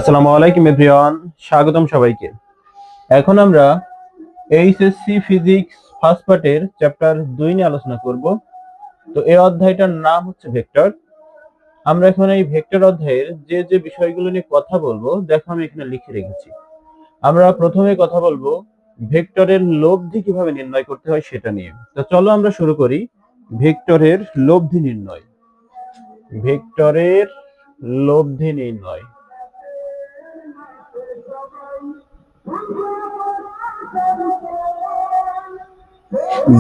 আসসালামু আলাইকুম এভরিওয়ান, স্বাগতম সবাইকে। এখন আমরা এইচএসসি ফিজিক্স ফার্স্ট পার্টের চ্যাপ্টার 2 নিয়ে আলোচনা করব। তো এই অধ্যায়টার নাম হচ্ছে ভেক্টর। আমরা এখন এই ভেক্টর অধ্যায়ের যে যে বিষয়গুলো নিয়ে কথা বলবো দেখো আমি এখানে লিখে রেখেছি। আমরা প্রথমে কথা বলবো ভেক্টরের লব্ধি কিভাবে নির্ণয় করতে হয় সেটা নিয়ে। তো চলো আমরা শুরু করি। ভেক্টরের লব্ধি নির্ণয়। ভেক্টরের লব্ধি নির্ণয়।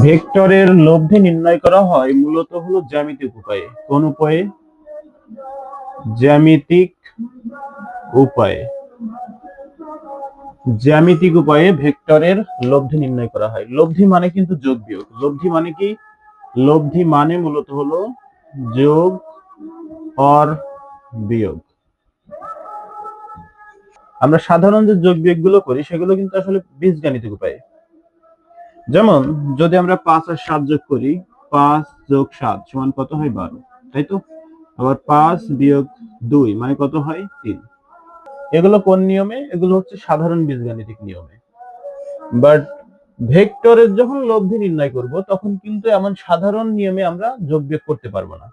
ভেক্টরের লব্ধি নির্ণয় করা হয় মূলত হলো জ্যামিতিক উপায়ে। কোন উপায়ে? জ্যামিতিক উপায়ে। জ্যামিতিক উপায়ে ভেক্টরের লব্ধি নির্ণয় করা হয়। লব্ধি মানে কিন্তু যোগ বিয়োগ। লব্ধি মানে কি? লব্ধি মানে মূলত হলো যোগ অর বিয়োগ। আমরা সাধারণ যে যোগ বিয়োগ গুলো করি সেগুলো কিন্তু আসলে বীজগাণিতিক উপায়ে। যেমন যদি আমরা 5 আর 7 যোগ করি, 5 যোগ 7 সমান কত হয়? 12, তাই তো? আবার 5 বিয়োগ 2 মানে কত হয়? 3। এগুলো কোন নিয়মে? এগুলো হচ্ছে সাধারণ বীজগাণিতিক নিয়মে। বাট ভেক্টরের যখন লব্ধি নির্ণয় করব তখন কিন্তু এমন সাধারণ নিয়মে আমরা যোগ বিয়োগ করতে পারবো না।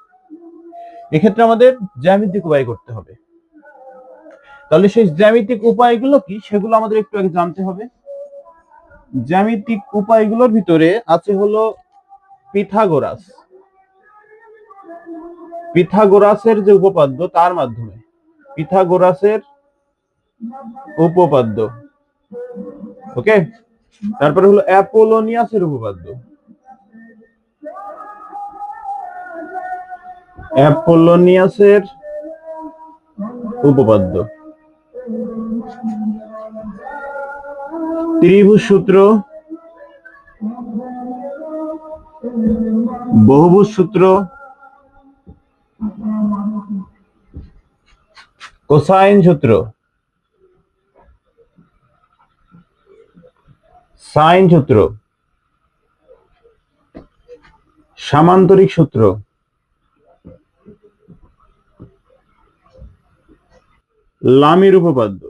এক্ষেত্রে আমাদের জ্যামিতিক উপায় করতে হবে। তাহলে সেই জ্যামিতিক উপায়গুলো কি সেগুলো আমাদের একটু আগে জানতে হবে। জ্যামিতিক উপায়গুলোর ভিতরে আছে হলো পিথাগোরাস। পিথাগোরাসের যে উপপাদ্য তার মাধ্যমে, পিথাগোরাসের উপপাদ্য, ওকে। তারপরে হলো অ্যাপোলোনিয়াসের উপপাদ্য। অ্যাপোলোনিয়াসের উপপাদ্য, ত্রিভুজ সূত্র, বহুভুজ সূত্র, কোসাইন সূত্র, সাইন সূত্র, সামান্তরিক সূত্র, লামির উপপাদ্য,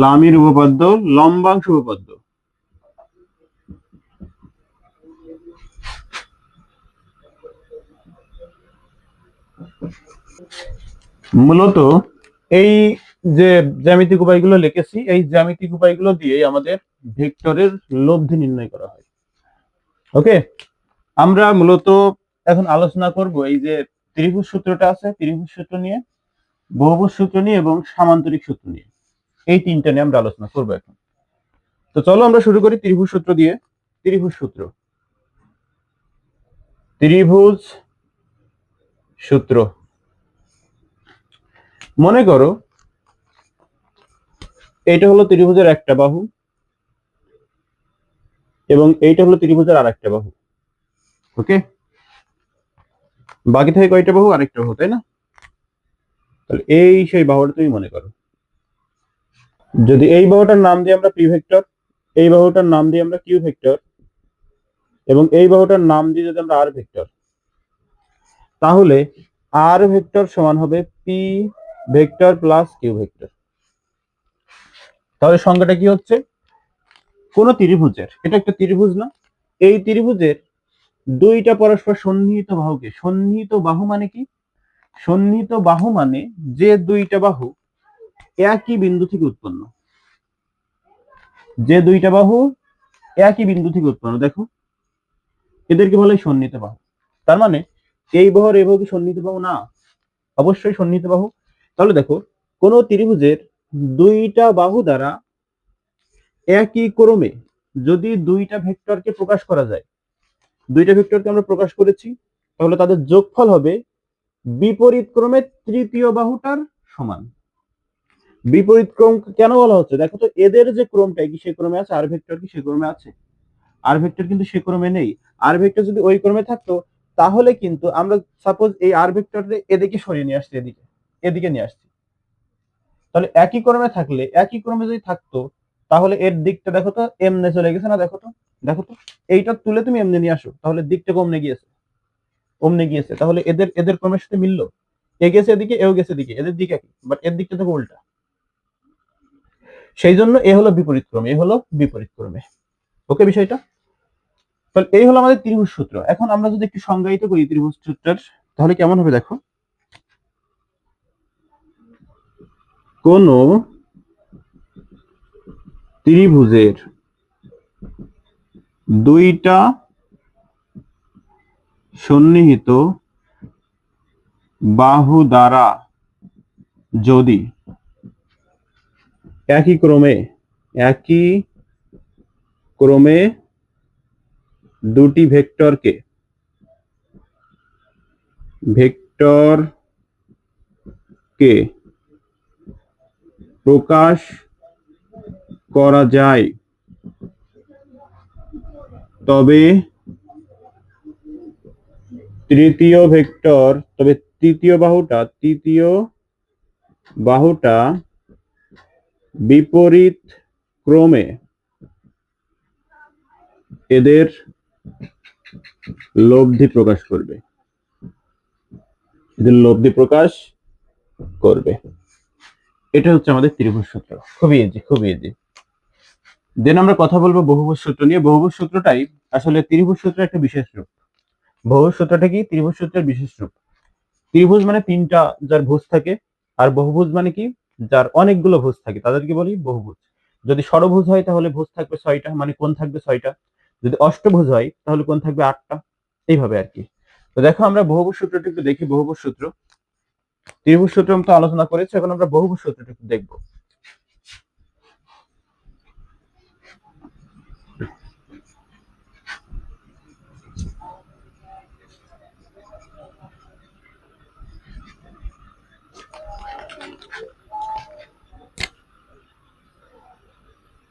লামির উপপাদ্য, লম্বাংশ উপপাদ্য। মূলত এই যে জ্যামিতিক উপায়গুলো লিখেছি, এই জ্যামিতিক উপায়গুলো দিয়ে আমাদের ভেক্টরের লব্ধি নির্ণয় করা হয়। ওকে, আমরা মূলত এখন আলোচনা করব এই যে ত্রিভুজ সূত্রটা আছে, ত্রিভুজ সূত্র নিয়ে, বহুভুজ সূত্র নিয়ে এবং সামান্তরিক সূত্র নিয়ে। এই তিনটা নিয়ে আমরা আলোচনা করব এখন। তো চলো আমরা শুরু করি ত্রিভুজ সূত্র দিয়ে। ত্রিভুজ সূত্র, ত্রিভুজ সূত্র। মনে করো এইটা হলো ত্রিভুজের একটা বাহু এবং এইটা হলো ত্রিভুজের আরেকটা বাহু। ওকে, বাকি থেকে কয়টা বাহু? আরেকটা বাহু, তাই না? তাহলে এই সেই বাহুটা তুমি মনে করো। যদি এই বাহুটার নাম দিই আমরা পি ভেক্টর, এই বাহুটার নাম দিই আমরা কিউ ভেক্টর এবং এই বাহুটার নাম দিই যদি আমরা আর ভেক্টর, তাহলে আর ভেক্টর সমান হবে P vector plus Q vector. তাহলে সংজ্ঞাটা কি হচ্ছে? কোন ত্রিভুজের, এটা একটা ত্রিভুজ না, এই ত্রিভুজের দুইটা পরস্পর সন্নিহিত বাহুকে, সন্নিহিত বাহু মানে কি? সন্নিহিত বাহু মানে যে দুইটা বাহু একই বিন্দু থেকে উৎপন্ন, যে দুইটা বাহু একই বিন্দু থেকে উৎপন্ন, দেখো এদেরকে বলে সন্নিহিত বাহু। তার মানে এই বাহু আর এই বাহু কি সন্নিহিত বাহু না? অবশ্যই সন্নিহিত বাহু। তাহলে দেখো কোন ত্রিভুজের দুইটা বাহু দ্বারা একই ক্রমে যদি দুইটা ভেক্টরকে প্রকাশ করা যায়, দুইটা ভেক্টরকে আমরা প্রকাশ করেছি, তাহলে তাদের যোগফল হবে বিপরীত ক্রমে তৃতীয় বাহুটার সমান। বিপরীত ক্রম কেন বলা হচ্ছে? দেখো তো এদের যে ক্রমটা কি সে ক্রমে আছে? আর ভেক্টর কি সে ক্রমে আছে? আর ভেক্টর কিন্তু সে ক্রমে নেই। আর ভেক্টর যদি ওই ক্রমে থাকতো তাহলে কিন্তু আমরা সাপোজ এই আর ভেক্টরকে এদিকে সরিয়ে নিয়ে আসছি, এদিকে এদিকে নিয়ে আসছি, তাহলে একই ক্রমে থাকলে, একই ক্রমে যদি থাকতো তাহলে এর দিকটা দেখো তো এমনে চলে গেছে না? দেখো তো, দেখো তো, এইটা তুলে তুমি এমনি নিয়ে আসো, তাহলে দিকটা কমনে গিয়েছে, অমনে গিয়েছে, তাহলে এদের এদের ক্রমের সাথে মিললো? এ গেছে এদিকে, এও গেছে এদিকে, এদের দিক একই, বাট এর দিকটা থেকে উল্টা। সেই জন্য এ হলো বিপরীত ক্রমে, এ হলো বিপরীত ক্রমে। ওকে বিষয়টা? তাহলে এই হলো আমাদের ত্রিভুজ সূত্র। এখন আমরা যদি একটু সংজ্ঞায়িত করি ত্রিভুজ সূত্রের, তাহলে কেমন হবে দেখো। কোন ত্রিভুজের দুইটা সন্নিহিত বাহু দ্বারা যদি একই ক্রমে দুটি ভেক্টরকে প্রকাশ করা যায়, তবে তৃতীয় বাহুটা বিপরীত ক্রমে এদের লব্ধি প্রকাশ করবে। এটা হচ্ছে আমাদের ত্রিভুজ সূত্র। খুবই ইজি। দেন আমরা কথা বলবো বহুভুজ সূত্র নিয়ে। বহুভুজ সূত্রটাই আসলে ত্রিভুজ সূত্রের একটা বিশেষ রূপ। বহুভুজ সূত্রটা কি? ত্রিভুজ সূত্রের বিশেষ রূপ। ত্রিভুজ মানে তিনটা যার ভুজ থাকে, আর বহুভুজ মানে কি? যার অনেকগুলো ভুজ থাকে, তাদেরকে বলি বহুভুজ। যদি ষড়ভুজ হয় তাহলে ভুজ থাকবে 6টা, মানে কোণ থাকবে 6টা। যদি অষ্টভুজ হয় তাহলে কোণ থাকবে 8টা। এইভাবে আর কি। তো দেখো আমরা বহুভুজ সূত্রটা একটু দেখি। বহুভুজ সূত্র, ত্রিভুজ সূত্র আমরা আলোচনা করেছি, এখন আমরা বহুভুজ সূত্রটা একটু দেখবো।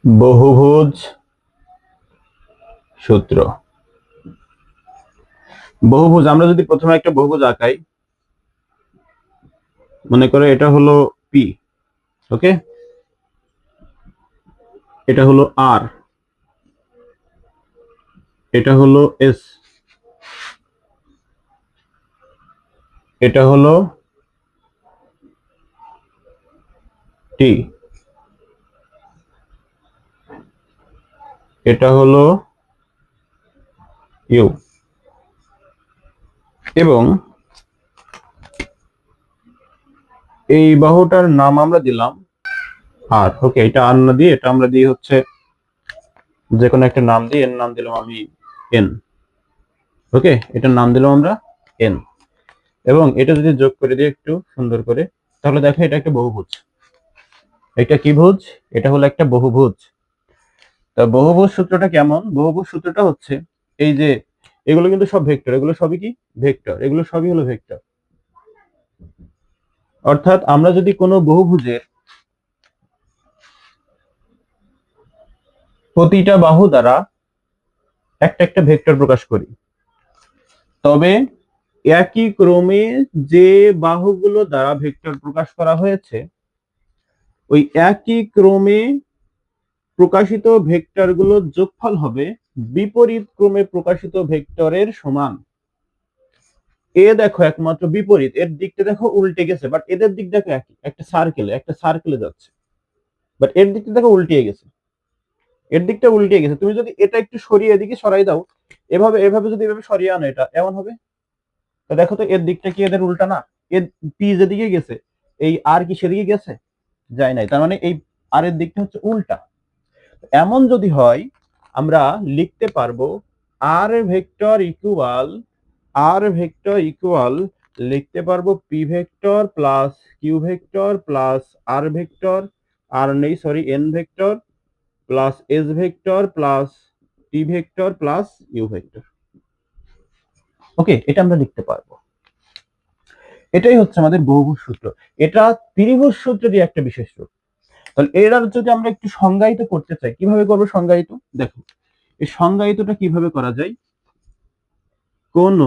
বহুভুজ সূত্র। বহুভুজ, আমরা যদি প্রথমে একটা বহুভুজ আঁকাই, মনে করো এটা হলো পি, ওকে, এটা হলো আর, এটা হলো এস, এটা হলো টি, এটা হলো ইউ, এবং এই বাহুটার নাম আমরা দিলাম আর। ওকে, এটা আর না দিয়ে এটা আমরা দিই হচ্ছে যে কোনো একটা নাম দিয়ে, এর নাম দিলাম আমি এন। ওকে, এটার নাম দিলাম আমরা এন, এবং এটা যদি যোগ করে দিই একটু সুন্দর করে, তাহলে দেখো এটা একটা বহুভুজ। এটা কি ভুজ? এটা হলো একটা বহুভুজ। তা বহুভুজ সূত্রটা কেমন? বহুভুজ সূত্রটা হচ্ছে এই যে এগুলো কিন্তু সব ভেক্টর, এগুলো সবই কি? ভেক্টর, এগুলো সবই হলো ভেক্টর। অর্থাৎ আমরা যদি কোনো বহুভুজের প্রতিটা বাহু দ্বারা একটা একটা ভেক্টর প্রকাশ করি, তবে একই ক্রমে যে বাহুগুলো দ্বারা ভেক্টর প্রকাশ করা হয়েছে, ওই একই ক্রমে প্রকাশিত ভেক্টরগুলোর যোগফল হবে বিপরীত ক্রমে প্রকাশিত ভেক্টরের সমান। এ দেখো একমাত্র বিপরীত, এর দিকটা দেখো উল্টে গেছে, বাট এদের দিক দেখো একই, একটা সার্কেলে যাচ্ছে, বাট এর দিকটা দেখো উল্টিয়ে গেছে, এর দিকটা উল্টিয়ে গেছে। তুমি যদি এটা একটু সরিয়ে এদিকে সরাই দাও, এভাবে যদি এভাবে সরিয়ে আনো, এটা এমন হবে। তো দেখো তো এর দিকটা কি এদের উল্টা না? এর পি যেদিকে গেছে, এই আর কি সেদিকে গেছে? যায় নাই, তার মানে এই আর এর দিকটা হচ্ছে উল্টা। এমন যদি হয়, আমরা লিখতে পারবো আর ভেক্টর ইকুয়াল লিখতে পারবো P vector plus Q vector plus R vector, আর নেই sorry, N vector plus S vector plus T vector plus U vector. Okay, এটা আমরা লিখতে পারবো। এটাই হচ্ছে আমাদের বহুভুজ সূত্র। এটা ত্রিভুজ সূত্রেরই একটা বিশেষ রূপ। তাহলে এর যদি আমরা একটু সংজ্ঞায়িত করতে চাই, কিভাবে করবো সংজ্ঞায়িত? দেখো এই সংজ্ঞায়িতটা কিভাবে করা যায়। কোন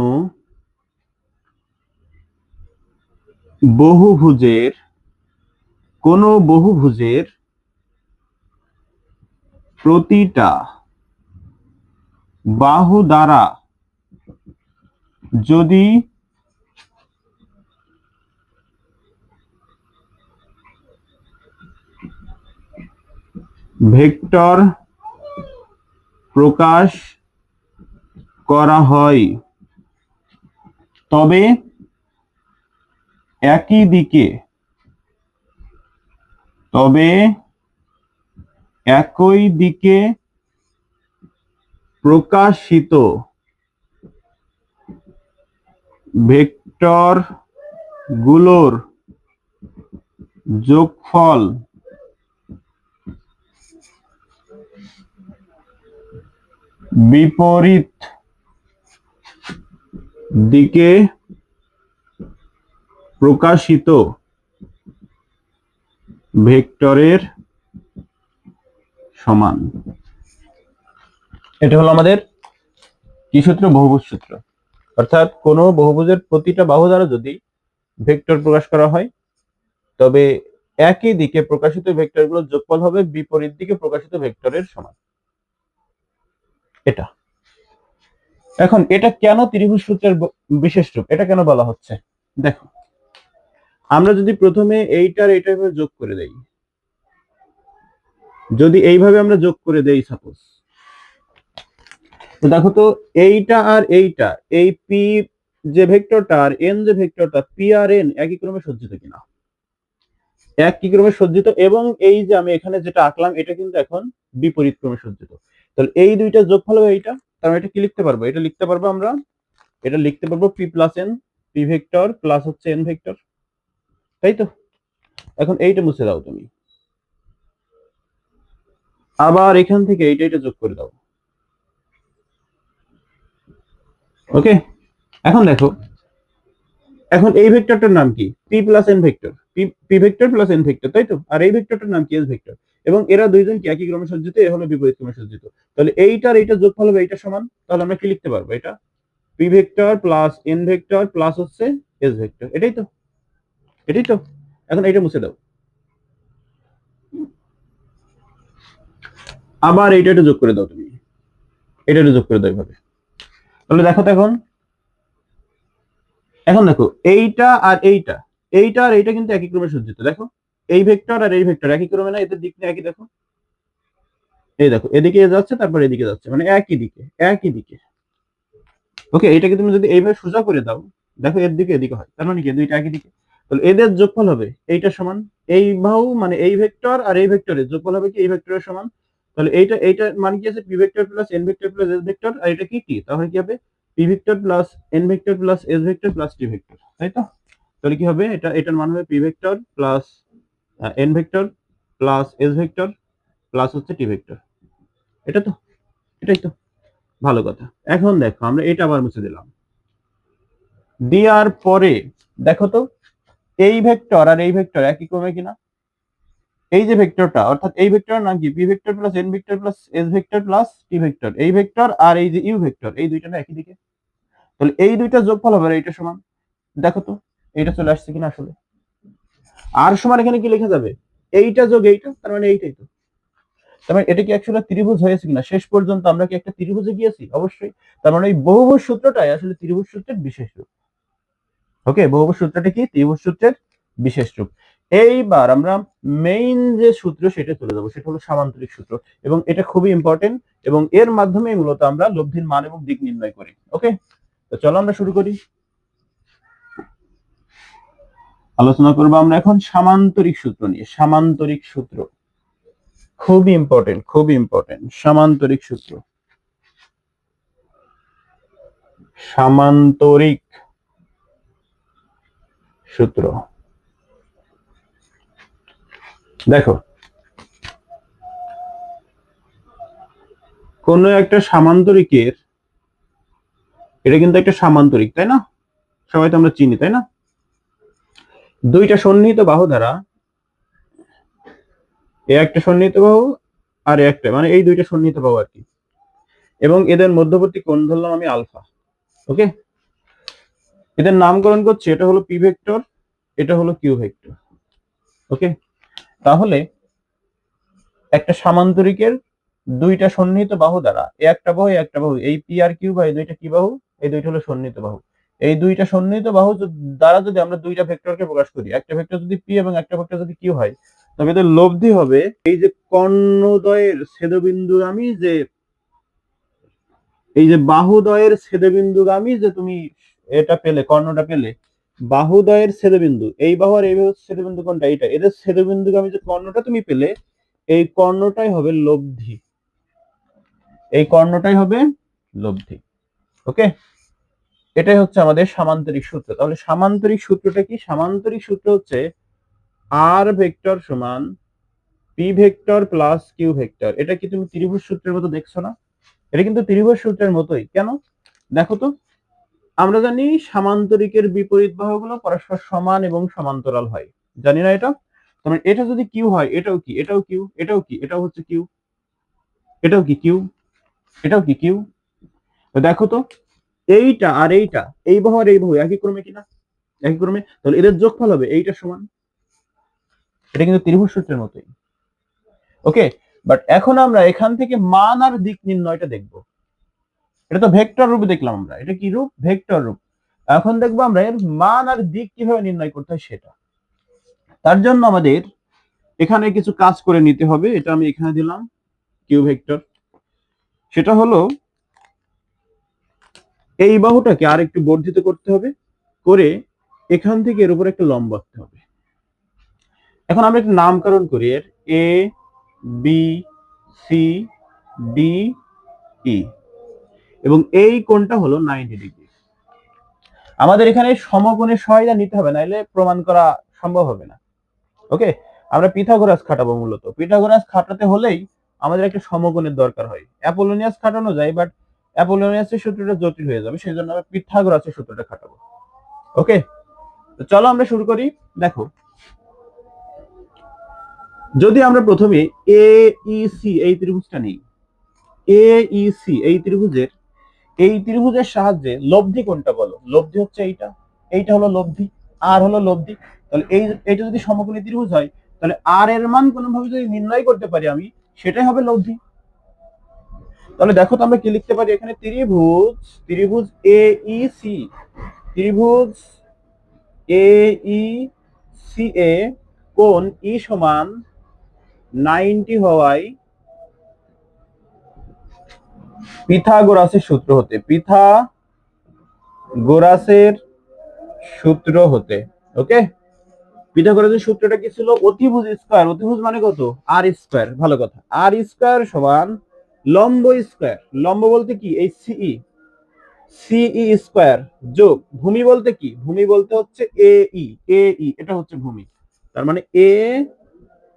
বহুভুজের প্রতিটা বাহু দ্বারা যদি ভেক্টর প্রকাশ করা হয়, তবে একই দিকে প্রকাশিত ভেক্টর গুলোর যোগফল বিপরীত দিকে প্রকাশিত ভেক্টরের সমান। এটা হলো আমাদের কি সূত্র? বহুভুজ সূত্র। অর্থাৎ কোন বহুভুজের প্রতিটা বাহু দ্বারা যদি ভেক্টর প্রকাশ করা হয়, তবে একই দিকে প্রকাশিত ভেক্টরগুলোর যোগফল হবে বিপরীত দিকে প্রকাশিত ভেক্টরের সমান। এটা এখন এটা কেন ত্রিভুজ সূত্রের বিশেষ রূপ, এটা কেন বলা হচ্ছে? দেখো, আমরা যদি প্রথমে এইটার এইভাবে যোগ করে দেই, যদি এইভাবে আমরা যোগ করে দেই সাপোজ, তো দেখো তো এইটা আর এইটা, এই পি যে ভেক্টরটা আর এন যে ভেক্টরটা, পি আর এন একই ক্রমে সজ্জিত কিনা? একই ক্রমে সজ্জিত, এবং এই যে আমি এখানে যেটা আঁকলাম এটা কিন্তু এখন বিপরীত ক্রমে সজ্জিত। তাহলে এই দুইটা যোগফল হবে এইটা। তার এটা কি লিখতে পারবো? এটা লিখতে পারবো আমরা, এটা লিখতে পারবো P plus N, P vector plus হচ্ছে এন ভেক্টর, তাই তো? এখন এইটা মুছে দাও তুমি, আবার এখান থেকে এইটা যোগ করে দাও। ওকে, এখন দেখো, এখন এই ভেক্টরটার নাম কি? P plus N vector, P vector plus N vector, তাই তো? আর এই ভেক্টরটার নাম কি? S vector. এবং এরা দুইজন কি একই ক্রমে সজ্জিত, এ হলো বিপরীত ক্রমে সজ্জিত। তাহলে এইটার এইটা যোগফল হবে এইটা সমান। তাহলে আমরা কি লিখতে পারবো? এটা P vector plus N vector plus হচ্ছে এস ভেক্টর, এটাই তো? এটাই তো? এখন এইটা মুছে দাও, আবার এইটা যোগ করে দাও তুমি, এটা যোগ করে দাও এইভাবে। তাহলে দেখো তো এখন দেখো এইটা আর এইটা, এইটা আর এইটা কিন্তু একই ক্রমে সজ্জিত। দেখো এই ভেক্টর আর এই ভেক্টর একই ক্রমে না? এদের দিক নিয়ে একই। দেখো এই দেখো, এদিকে যাচ্ছে তারপর এদিকে যাচ্ছে, মানে একই দিকে, একই দিকে। ওকে, এটাকে তুমি যদি এইভাবে সোজা করে দাও, দেখো এর দিকে এদিকে হয়, তার মানে কি দুইটা একই দিকে। তাহলে এদের যোগফল হবে এইটা সমান এই বাহু, মানে এই ভেক্টর আর এই ভেক্টরের যোগফল হবে কি এই ভেক্টরের সমান। তাহলে এইটা মানে কি আছে? P vector plus N vector plus S vector, আর এটা কি টি, তাহলে কি হবে? P vector plus N vector plus S vector plus T vector, তাই তো? তাহলে কি হবে? এটার মান হবে P vector plus N vector plus S vector plus হচ্ছে টি ভেক্টর। এটা তো? এটাই তো? ভালো কথা। এখন দেখো আমরা এটা আবার মুছে দিলাম, দেওয়ার পরে দেখো তো এই ভেক্টর আর এই ভেক্টর একই ক্রমে কিনা? এই যে ভেক্টরটা, অর্থাৎ এই ভেক্টরের নাম কি? P vector plus N vector plus S vector plus T vector. এই ভেক্টর আর এই যে ইউ ভেক্টর, এই দুইটা না একই দিকে। তাহলে এই দুইটা যোগফল হবে এইটা সমান। দেখো তো এইটা চলে আসছে কিনা আসলে? আর সমান এখানে কি লেখা যাবে? এইটা যোগ এইটা, তার মানে এইটাই তো। তার মানে এটা কি অ্যাকচুয়ালি ত্রিভুজ হয়েছে কিনা? শেষ পর্যন্ত আমরা কি একটা ত্রিভুজে গিয়েছি? অবশ্যই। তার মানে এই বহুভুজ সূত্রটাই আসলে ত্রিভুজ সূত্রের বিশেষ রূপ। ওকে, বহুভুজ সূত্রটা কি? ত্রিভুজ সূত্রের বিশেষ রূপ। এইবার আমরা মেইন যে সূত্র সেটা চলে যাবো, সেটা হলো সামান্তরিক সূত্র, এবং এটা খুবই ইম্পর্টেন্ট, এবং এর মাধ্যমে মূলত আমরা লব্ধির মান এবং দিক নির্ণয় করি। ওকে, তো চলো আমরা শুরু করি। আলোচনা করবো আমরা এখন সামান্তরিক সূত্র নিয়ে। সামান্তরিক সূত্র খুবই ইম্পর্টেন্ট, খুবই ইম্পর্টেন্ট। সামান্তরিক সূত্র, সামান্তরিক সূত্র। দেখো, কোন একটা সামান্তরিকের, এটা কিন্তু একটা সামান্তরিক, তাই না? সবাই তো আমরা চিনি, তাই না? দুইটা সন্নিহিত বাহু দ্বারা, এ একটা সন্নিহিত বাহু আর একটা, মানে এই দুইটা সন্নিহিত বাহু আর কি, এবং এদের মধ্যবর্তী কোণ ধরলাম আমি আলফা। ওকে, এদের নামকরণ করছি, এটা হলো পি ভেক্টর, এটা হলো কিউ ভেক্টর। ওকে, তাহলে একটা সামান্তরিকের দুইটা সন্নিহিত বাহু দ্বারা, একটা বাহু একটা বাহু, এই পি আর কিউ বা এই দুইটা কি বাহু? এই দুইটা হলো সন্নিহিত বাহু। এই দুইটা সন্নিহিত বাহু দ্বারা যদি আমরা দুইটা ভেক্টরকে প্রকাশ করি, একটা ভেক্টর যদি পি এবং একটা ভেক্টর যদি কিউ হয়, তবে এদের লব্ধি হবে এই যে কর্ণদ্বয়ের ছেদবিন্দুগামী যে এই যে বাহুদ্বয়ের ছেদবিন্দুগামী যে তুমি এটা পেলে, কর্ণটা পেলে, বাহুদ্বয়ের ছেদবিন্দু, এই বাহু আর এই বাহুর ছেদবিন্দু কোনটা? এইটা। এদের ছেদবিন্দুগামী যে কর্ণটা তুমি পেলে, এই কর্ণটাই হবে লব্ধি, এই কর্ণটাই হবে লব্ধি। ওকে, এটাই হচ্ছে আমাদের সামান্তরিক সূত্র। তাহলে সামান্তরিক সূত্রটা কি? সামান্তরিক সূত্র হচ্ছে আর ভেক্টর সমান P vector plus Q vector. এটা কি তুমি ত্রিভুজ সূত্রের মতো দেখছো না? এটা কিন্তু ত্রিভুজ সূত্রের মতোই। কেন? দেখো তো, আমরা জানি সামান্তরিকের বিপরীত বাহুগুলো পরস্পর সমান এবং সমান্তরাল হয়, জানি না এটা? তবে এটা যদি কিউ হয়, এটাও কি? এটাও কিউ, এটাও কি? এটাও হচ্ছে কিউ, এটাও কি কিউ, এটাও কি কিউ। তো দেখো তো, এইটা আর এইটা, এই বাহু আর এই বাহু একই ক্রমে কিনা? একই ক্রমে। তাহলে এদের যোগফল হবে এইটা সমান। এটা কিন্তু ত্রিভুজ সূত্রের মতোই। ওকে, বাট এখন আমরা এখান থেকে মান আর দিক নির্ণয়টা দেখব। এটা তো ভেক্টর রূপে দেখলাম আমরা, এটা কি রূপ? ভেক্টর রূপ। এখন দেখবো আমরা এর মান আর দিক কিভাবে নির্ণয় করতে হয় সেটা। তার জন্য আমাদের এখানে কিছু কাজ করে নিতে হবে। এটা আমি এখানে দিলাম কিউ ভেক্টর। সেটা হলো এই বাহুটাকে আর একটু বর্ধিত করতে হবে, করে এখান থেকে এর উপর একটা লম্ব আঁকতে হবে। এখন আমরা একটা নামকরণ করি এর, A B C D E, এবং এই কোণটা হলো 90 ডিগ্রি। আমাদের এখানে সমকোণের সহায়তা নিতে হবে, নাইলে প্রমাণ করা সম্ভব হবে না। ওকে, আমরা পিথাগোরাস খাটাবো। মূলত পিথাগোরাস খাটাতে হলেই আমাদের একটা সমকোণের দরকার হয়। অ্যাপোলোনিয়াস খাটানো যায়, বাট অ্যাপোলোনিয়াসের সূত্রটা জটিল হয়ে যাবে, সেই জন্য আমরা পিথাগোরাসের সূত্রটা খাটাবো। ওকে, তো চলো আমরা শুরু করি। দেখো, যদি আমরা প্রথমে এ ই সি এই ত্রিভুজটা নিই, এ ই সি এই ত্রিভুজের সাহায্যে লব্ধি কোনটা বলো? লব্ধি হচ্ছে এইটা, এইটা হলো লব্ধি, আর হলো লব্ধি। তাহলে এইটা যদি সমকোণী ত্রিভুজ হয়, তাহলে আর এর মান কোনোভাবে যদি নির্ণয় করতে পারি আমি, সেটাই হবে লব্ধি। তাহলে দেখো তো আমরা কি লিখতে পারি এখানে? ত্রিভুজ, ত্রিভুজ এ ই সি, ত্রিভুজ এ ই সি এ কোণ ই সমান 90 হওয়ায় পিথাগোরাসের সূত্র হতে, পিথাগোরাসের সূত্র হতে। ওকে, পিথাগোরাসের সূত্রটা কি ছিল? অতিভুজ স্কয়ার, অতিভুজ মানে কত? আর স্কয়ার। ভালো কথা, আর স্কয়ার সমান লম্ব স্কয়ার। লম্ব বলতে কি? এই সিই, সিই স্কয়ার যোগ ভূমি বলতে কি? ভূমি বলতে হচ্ছে এই, এই এটা হচ্ছে ভূমি, তার মানে এ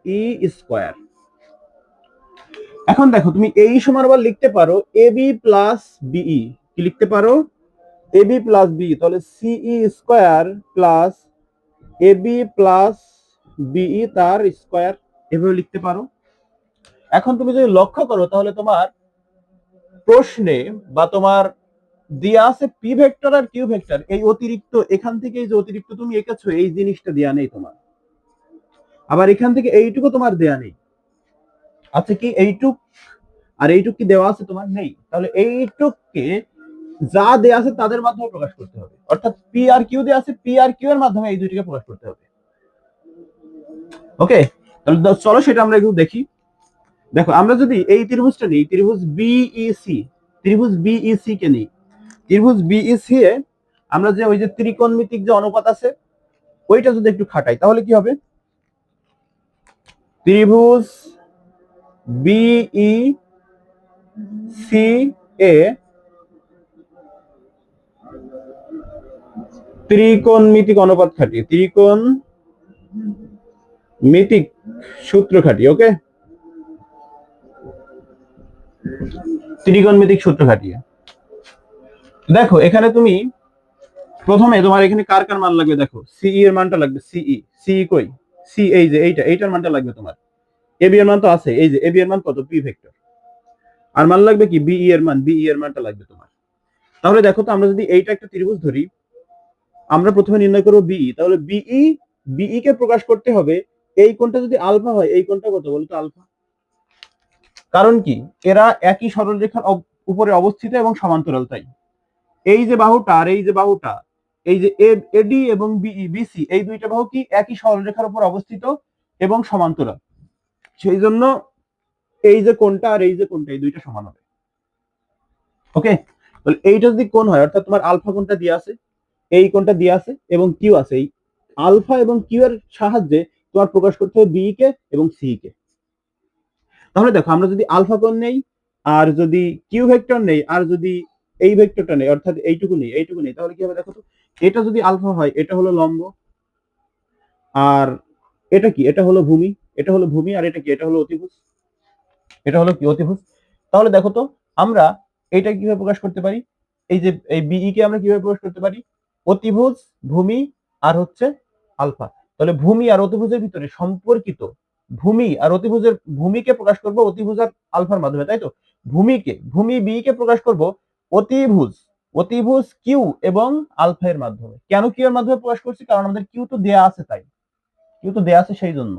ই স্কয়ার। এখন দেখো, তুমি এই সমান আবার লিখতে পারো এ বি প্লাস বিই। কি লিখতে পারো? A B plus B. তাহলে CE square plus A B plus BE তার স্কয়ার, এভাবে লিখতে পারো। এখন তুমি যদি লক্ষ্য করো, তাহলে তোমার প্রশ্নে বা তোমার দেয়া আছে পি ভেক্টর আর কিউ ভেক্টর, এই অতিরিক্ত এখান থেকে এই যে অতিরিক্ত তুমি এঁকেছো, এই জিনিসটা দেয়া নেই তোমার। আবার এখান থেকে এইটুকু তোমার দেয়া নেই। আচ্ছা, কি এইটুক আর এইটুক কি দেওয়া আছে? তোমার নেই। তাহলে এইটুককে যা দেয়া আছে তাদের মাধ্যমে প্রকাশ করতে হবে, অর্থাৎ পি আর কিউ দেয়া আছে, পি আর কিউ এর মাধ্যমে এই দুইটিকে প্রকাশ করতে হবে। ওকে, তাহলে চলো সেটা আমরা একটু দেখি। দেখো, আমরা যদি এই ত্রিভুজটা নিই, ত্রিভুজ বিইসি, ত্রিভুজ বিইসি কে নিই, ত্রিভুজ বিইসি এ আমরা যে ওই যে ত্রিকোণমিতিক যে অনুপাত আছে, ওইটা যদি একটু খাটাই, তাহলে কি হবে? ত্রিভুজ বিইসি এ ত্রিকোণমিতিক অনুপাত খাটিয়ে, ত্রিকোণমিতিক সূত্র খাটিয়ে, ওকে, ত্রিকোণমিতিক সূত্র খাটিয়ে দেখো, এখানে তুমি প্রথমে তোমার এখানে কার কার মান লাগবে? দেখো, সিই এর মানটা লাগবে। সিই কই? সি এই যে এইটার মানটা লাগবে তোমার। এবি এর মান তো আছে, এই যে এবি এর মান কত? P vector. আর মান লাগবে কি? বিই এর মান, বিই এর মানটা লাগবে তোমার। তাহলে দেখো তো, আমরা যদি এইটা একটা ত্রিভুজ ধরি, আমরা প্রথমে নির্ণয় করবো বিই। তাহলে বিই কে প্রকাশ করতে হবে, এই কোণটা যদি আলফা হয়, এই কোণটা কত বলতো? আলফা। কারণ কি? এরা একই সরলরেখার উপরে অবস্থিত এবং সমান্তরাল, তাই এই যে বাহুটা আর এই যে বাহুটা, এই যে এডি এবং বিই বিসি, এই দুইটা বাহু কি একই সরলরেখার উপর অবস্থিত, এবং সমান্তরাল, সেই জন্য এই যে কোণটা আর এই যে কোণটা এই দুইটা সমান হবে। ওকে, তাহলে এইটা যদি কোণ হয়, অর্থাৎ তোমার আলফা কোণটা দিয়ে আছে, এই কোণটা দিয়ে আছে এবং কিউ আছে, এই আলফা এবং কিউ এর সাহায্যে তোমার প্রকাশ করতে হবে বি কে এবং সি কে। তাহলে দেখো, আমরা যদি আলফা কোণ নেই, আর যদি কিউ ভেক্টর নেই, আর যদি এই ভেক্টরটা নেই, অর্থাৎ এইটুকু নেই, তাহলে কি হবে দেখো তো, এটা যদি আলফা হয়, এটা হলো লম্ব, আর এটা কি, এটা হলো ভূমি, আর এটা কি, এটা হলো অতিভুজ, অতিভুজ। তাহলে দেখো তো, আমরা এটা কিভাবে প্রকাশ করতে পারি, এই যে এই বিই কে আমরা কিভাবে প্রকাশ করতে পারি, অতিভুজ, ভূমি আর হচ্ছে আলফা। তাহলে ভূমি আর অতিভুজের ভিতরে সম্পর্কিত, ভূমি আর অতিভুজের, ভূমিকে প্রকাশ করব অতিভুজ আর আলফার মাধ্যমে, তাই তো। ভূমি বি কে প্রকাশ করব অতিভুজ, কিউ এবং আলফা এর মাধ্যমে। কেন কিউ এর মাধ্যমে প্রকাশ করছি, কারণ আমাদের কিউ তো দেয়া আছে, তাই কিউ তো দেয়া আছে সেই জন্য।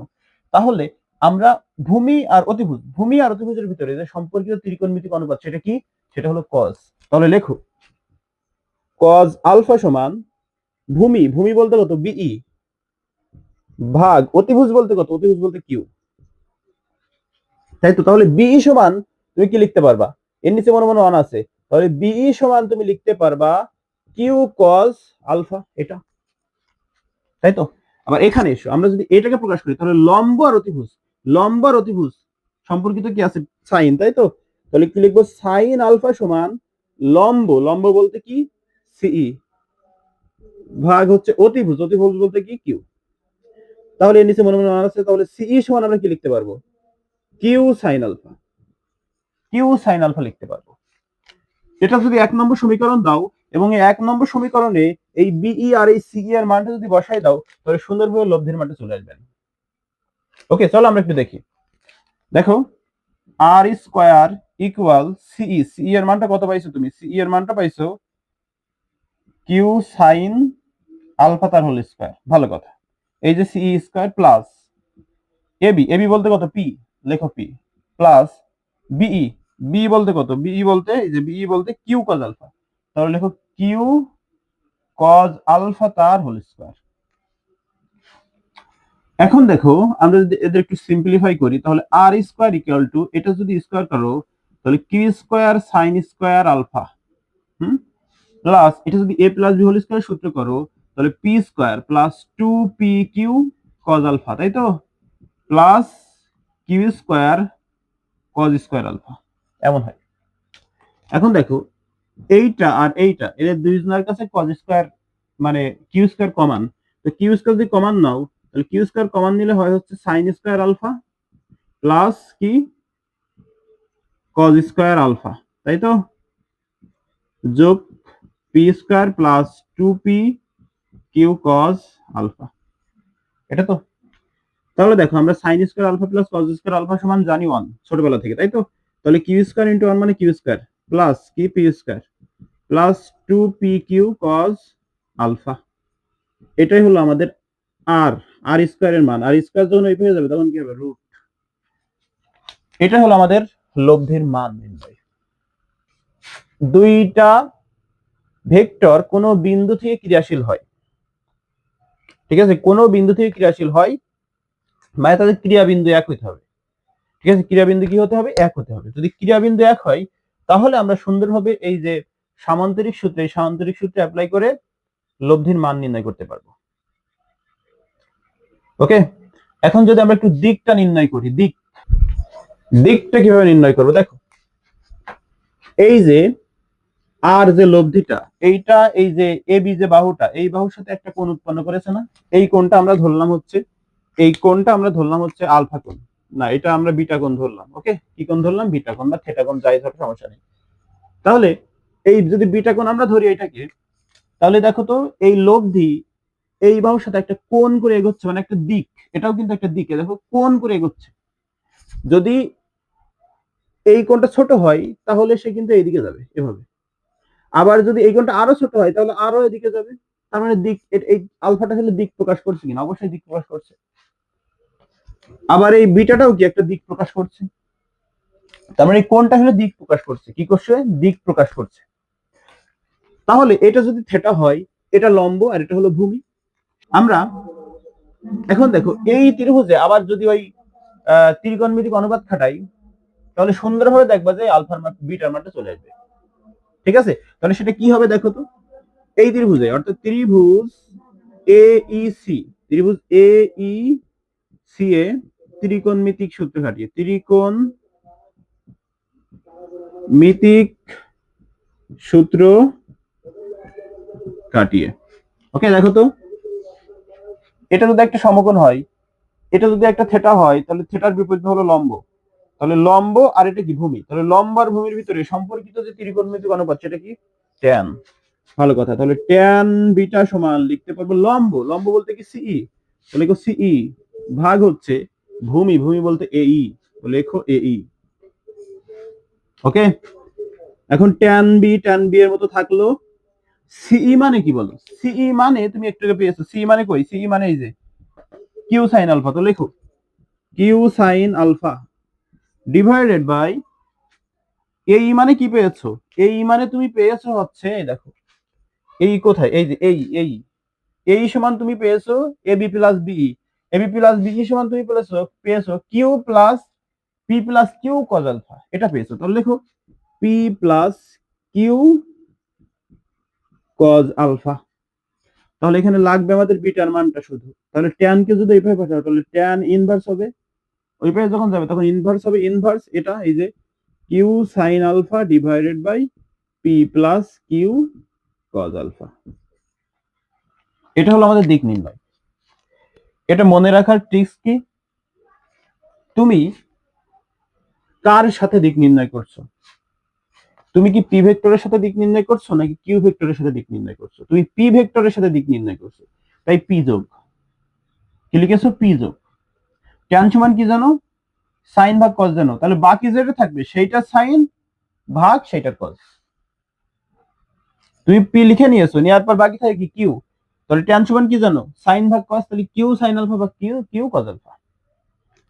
তাহলে আমরা ভূমি আর অতিভুজের ভিতরে যে সম্পর্কিত ত্রিকোণমিতিক অনুপাত, সেটা কি, সেটা হলো কজ। তাহলে লেখো, কজ আলফা সমান ভূমি বলতে কত, বিই, ভাগ অতিভুজ বলতে কত, কিউ, তাই তো। তাহলে বিই সমান তুমি কি লিখতে পারবা, এর নিচে মনে মনে ওয়ান আছে, তাহলে বিই সমান তুমি লিখতে পারবা কিউ কজ আলফা, এটা, তাই তো। আবার এখানে এসো, আমরা যদি এটাকে প্রকাশ করি, তাহলে লম্ব আর অতিভুজ সম্পর্কিত কি আছে, সাইন, তাই তো। তাহলে কি লিখবো, সাইন আলফা সমান লম্ব বলতে কি, সিই, ভাগ হচ্ছে অতিভুজ বলতে কি, কিউ। তাহলে এর নিচে মনে মনে আছে, তাহলে সিই সমান আমরা কি লিখতে পারবো, কিউ সাইন আলফা লিখতে পারবো। এটা যদি 1 নম্বর সমীকরণ দাও, এবং এই 1 নম্বর সমীকরণে এই বিই আর এই সিই এর মানটা যদি বসাই দাও, তাহলে সুন্দরভাবে লব্ধির মানটা চলে আসবে। ওকে, চলো আমরা একটু দেখি। দেখো, আর স্কোয়ার ইকুয়াল সিই এর মানটা কত পাইছো তুমি, সিই এর মানটা পাইছো কিউ সাইন আলফা তার হোল স্কোয়ার, ভালো কথা। এই যে সিই স্কোয়ার প্লাস এবি বলতে কত, পি, লেখো পি, প্লাস বিই, বলতে কত, বিই বলতে কিউ কজ আলফা, তাহলে লেখো কিউ কজ আলফা তার হোল স্কোয়ার। এখন দেখো, আমরা যদি এদের একটু সিম্পলিফাই করি, তাহলে আর স্কোয়ার ইকুয়াল টু, এটা যদি স্কোয়ার করো, তাহলে Q square sine square alpha, plus এটা যদি A plus B whole square সূত্র করো, তাহলে P square plus 2p Q cos alpha, তাই তো, plus Q square cos square alpha, এমন হয়। এখন দেখো, এইটা আর এইটা, এদের দুইজনের কাছে কজ স্কোয়ার মানে কিউ স্কোয়ার কমান, তো কিউ স্কোয়ার যদি কমান নাও, তাহলে কিউ স্কোয়ার কমান নিলে হয় হচ্ছে সাইন স্কোয়ার আলফা প্লাস কি কজ স্কোয়ার আলফা, তাই তো, যোগ P square plus 2p Q cos alpha, এটা তো। তাহলে দেখো, আমরা sine square alpha plus cos square alpha সমান জানি 1 ছোটবেলা থেকে, তাই তো। তাহলে কিউ স্কোয়ার ইন্টু 1 মানে কিউ স্কোয়ার, প্লাস কি P square plus 2p Q cos alpha, এটাই হলো আমাদের আর স্কোয়ারের মান। আর স্কোয়ার যখন ওই হয়ে যাবে, তখন কি হবে, রুট। এটা হলো আমাদের লব্ধির মান নির্ণয়। দুইটা ভেক্টর কোনো বিন্দু থেকে ক্রিয়াশীল হয়, ঠিক আছে, কোনো বিন্দু থেকে ক্রিয়াশীল হয়, মানে তাদের ক্রিয়াবিন্দু এক হইতে হবে, ঠিক আছে, ক্রিয়াবিন্দু কি হতে হবে, এক হতে হবে। যদি ক্রিয়াবিন্দু এক হয়, তাহলে আমরা সুন্দরভাবে এই যে সামান্তরিক সূত্রে অ্যাপ্লাই করে লব্ধির মান নির্ণয় করতে পারবো। ওকে, এখন যদি আমরা একটু দিকটা নির্ণয় করি, দিকটা কিভাবে নির্ণয় করবো, দেখো, এই যে আর যে লব্ধিটা, এইটা এই যে এবি যে বাহুটা, এই বাহুর সাথে একটা কোণ উৎপন্ন করেছে না, এই কোণটা আমরা ধরলাম হচ্ছে আলফা কোণ, না এটা আমরা বিটা কোণ ধরলাম। ওকে, কি কোণ ধরলাম, বিটা কোণ বা থিটা কোণ, যাই ধরো সমস্যা নেই। তাহলে এই যদি বিটা কোণ আমরা ধরি এটাকে, তাহলে দেখো তো, এই লব্ধি এই বাহুর সাথে একটা কোণ করে এগোচ্ছে, মানে একটা দিক, এটাও কিন্তু একটা দিকে, দেখো কোণ করে এগোচ্ছে। যদি এই কোণটা ছোট হয়, তাহলে সে কিন্তু এইদিকে যাবে এভাবে। আবার যদি এই কোণটা আরো ছোট হয়, তাহলে আরো এদিকে যাবে। তার মানে দিক, এই আলফাটা হলে দিক প্রকাশ করছে কিনা, অবশ্যই দিক প্রকাশ করছে। আবার এই বিটাটাও কি একটা দিক প্রকাশ করছে, তার মানে কোণটা হলে দিক প্রকাশ করছে, কি করছে, দিক প্রকাশ করছে। তাহলে এটা যদি থেটা হয়, এটা লম্ব আর এটা হলো ভূমি। আমরা এখন দেখো এই ত্রিভুজে আবার যদি ওই ত্রিকোণমিতিক অনুপাত খাটাই, তাহলে সুন্দরভাবে দেখবা যে আলফার মান বিটার মানটা চলে আসবে। ঠিক আছে, তাহলে সেটা কি হবে দেখো তো। এই ত্রিভুজে অর্থাৎ ত্রিভুজ এ ই সি, ত্রিভুজ এ ই সি এ ত্রিকোণমিতিক সূত্র খাটিয়ে, ত্রিকোণ মিতিক সূত্র কাটিয়ে, ওকে দেখো তো, এটা যদি একটা সমকোণ হয়, এটা যদি একটা থেটা হয়, তাহলে থেটার বিপরীত হলো লম্ব, তাহলে লম্ব আর এটা কি ভূমি, তাহলে লম্ব আর ভূমির ভিতরে সম্পর্কিত যে ত্রিকোণমিতিক অনুপাত সেটা কি ট্যান। ভালো কথা, তাহলে ট্যান বিটা সমান লিখতে পারবো লম্ব, লম্ব বলতে কি সিই, তাহলে লেখো সিই ভাগ হচ্ছে ভূমি, ভূমি বলতে এই, লেখো এই। ওকে, এখন ট্যান বি এর মতো থাকলো। সিই মানে কি বলো, সিই মানে তুমি একটু আগে পেয়েছো, সি মানে কই, সিই মানে এই যে কিউ সাইন আলফা, তো লেখো Q sine alpha divided by এই মানে কি পেয়েছো, এই মানে তুমি পেয়েছো হচ্ছে এই দেখো এই কোথায়, এই যে এই সমান তুমি পেয়েছো AB plus BE, AB plus BE সমান তুমি পেয়েছো Q plus P plus Q cos alpha, এটা পেয়েছো, তাহলে লেখো P plus Q cos alpha. তাহলে এখানে লাগবে আমাদের বিটার মানটা শুধু, তাহলে ট্যান কে যদি এইভাবে পাঠাও তাহলে ট্যান ইনভার্স হবে, ওই পাশে যখন যাবে তখন ইনভার্স হবে, ইনভার্স এটা এই যে Q sine alpha divided by P plus Q cos alpha. এটা হলো আমাদের দিক নির্ণয়। এটা মনে রাখার ট্রিক্স কি, তুমি কার সাথে দিক নির্ণয় করছো, তুমি কি পি ভেক্টরের সাথে দিক নির্ণয় করছো নাকি কিউ ভেক্টরের সাথে দিক নির্ণয় করছো, তুমি পি ভেক্টরের সাথে দিক নির্ণয় করছো, তাই পি যোগ, কি লিখেছো পি যোগ। ট্যান সমান কি জানো, সাইন ভাগ কস জানো, তাহলে বাকি যেটা থাকবে সেইটা সাইন ভাগ সেইটার কস, তুমি পি লিখে নিয়েছো, নেওয়ার পর বাকি থাকে কি কিউ, তাহলে ট্যান সমান কি জানো সাইন ভাগ কস, তাহলে কিউ সাইন আলফা বা কিউ কিউ কস আলফা,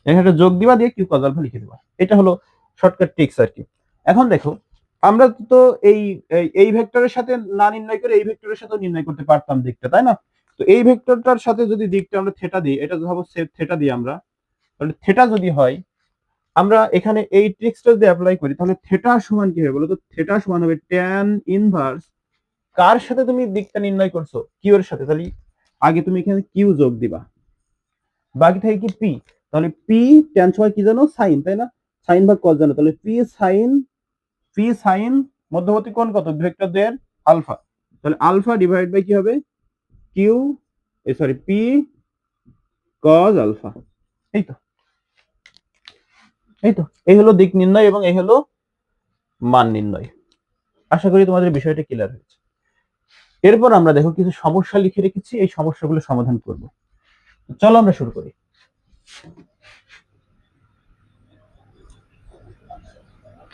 এখানে একটা যোগ দিবা দিয়ে কিউ কস আলফা লিখে দিবা, এটা হলো শর্টকাট ট্রিক্স আর কি। এখন দেখো আমরা তো এই এই ভেক্টরের সাথে না নির্ণয় করে এই ভেক্টরের সাথে নির্ণয় করতে পারতাম দিকটা, তাই না, তো এই ভেক্টরটার সাথে যদি দিকটা আমরা থেটা দিই, এটা ধরো থেটা দিই আমরা, তাহলে থেটা যদি হয়, আমরা এখানে এই ট্রিক্সটা যদি অ্যাপ্লাই করি তাহলে থেটা সমান কি হবে বলো তো, থেটা সমান হবে ট্যান ইনভার্স, কার সাথে তুমি দিকটা নির্ণয় করছো কিউ এর সাথে, তাহলে আগে তুমি এখানে কিউ যোগ দিবা, বাকি থাকে কি পি, তাহলে পি ট্যান সমান কি জানো সাইন, তাই না, সাইন ভাগ কস জানো, তাহলে পি সাইন মধ্যবর্তী কোণ কত ভেক্টর দের আলফা, তাহলে আলফা ডিভাইড বাই কি হবে Q sorry P cos alpha. এই তো, এই তো, এই হলো দিক নির্ণয় এবং এই হলো মান নির্ণয়। আশা করি তোমাদের বিষয়টা ক্লিয়ার হয়েছে। এরপর আমরা দেখো কিছু সমস্যা লিখে রেখেছি, এই সমস্যাগুলো সমাধান করব। চলো আমরা শুরু করি।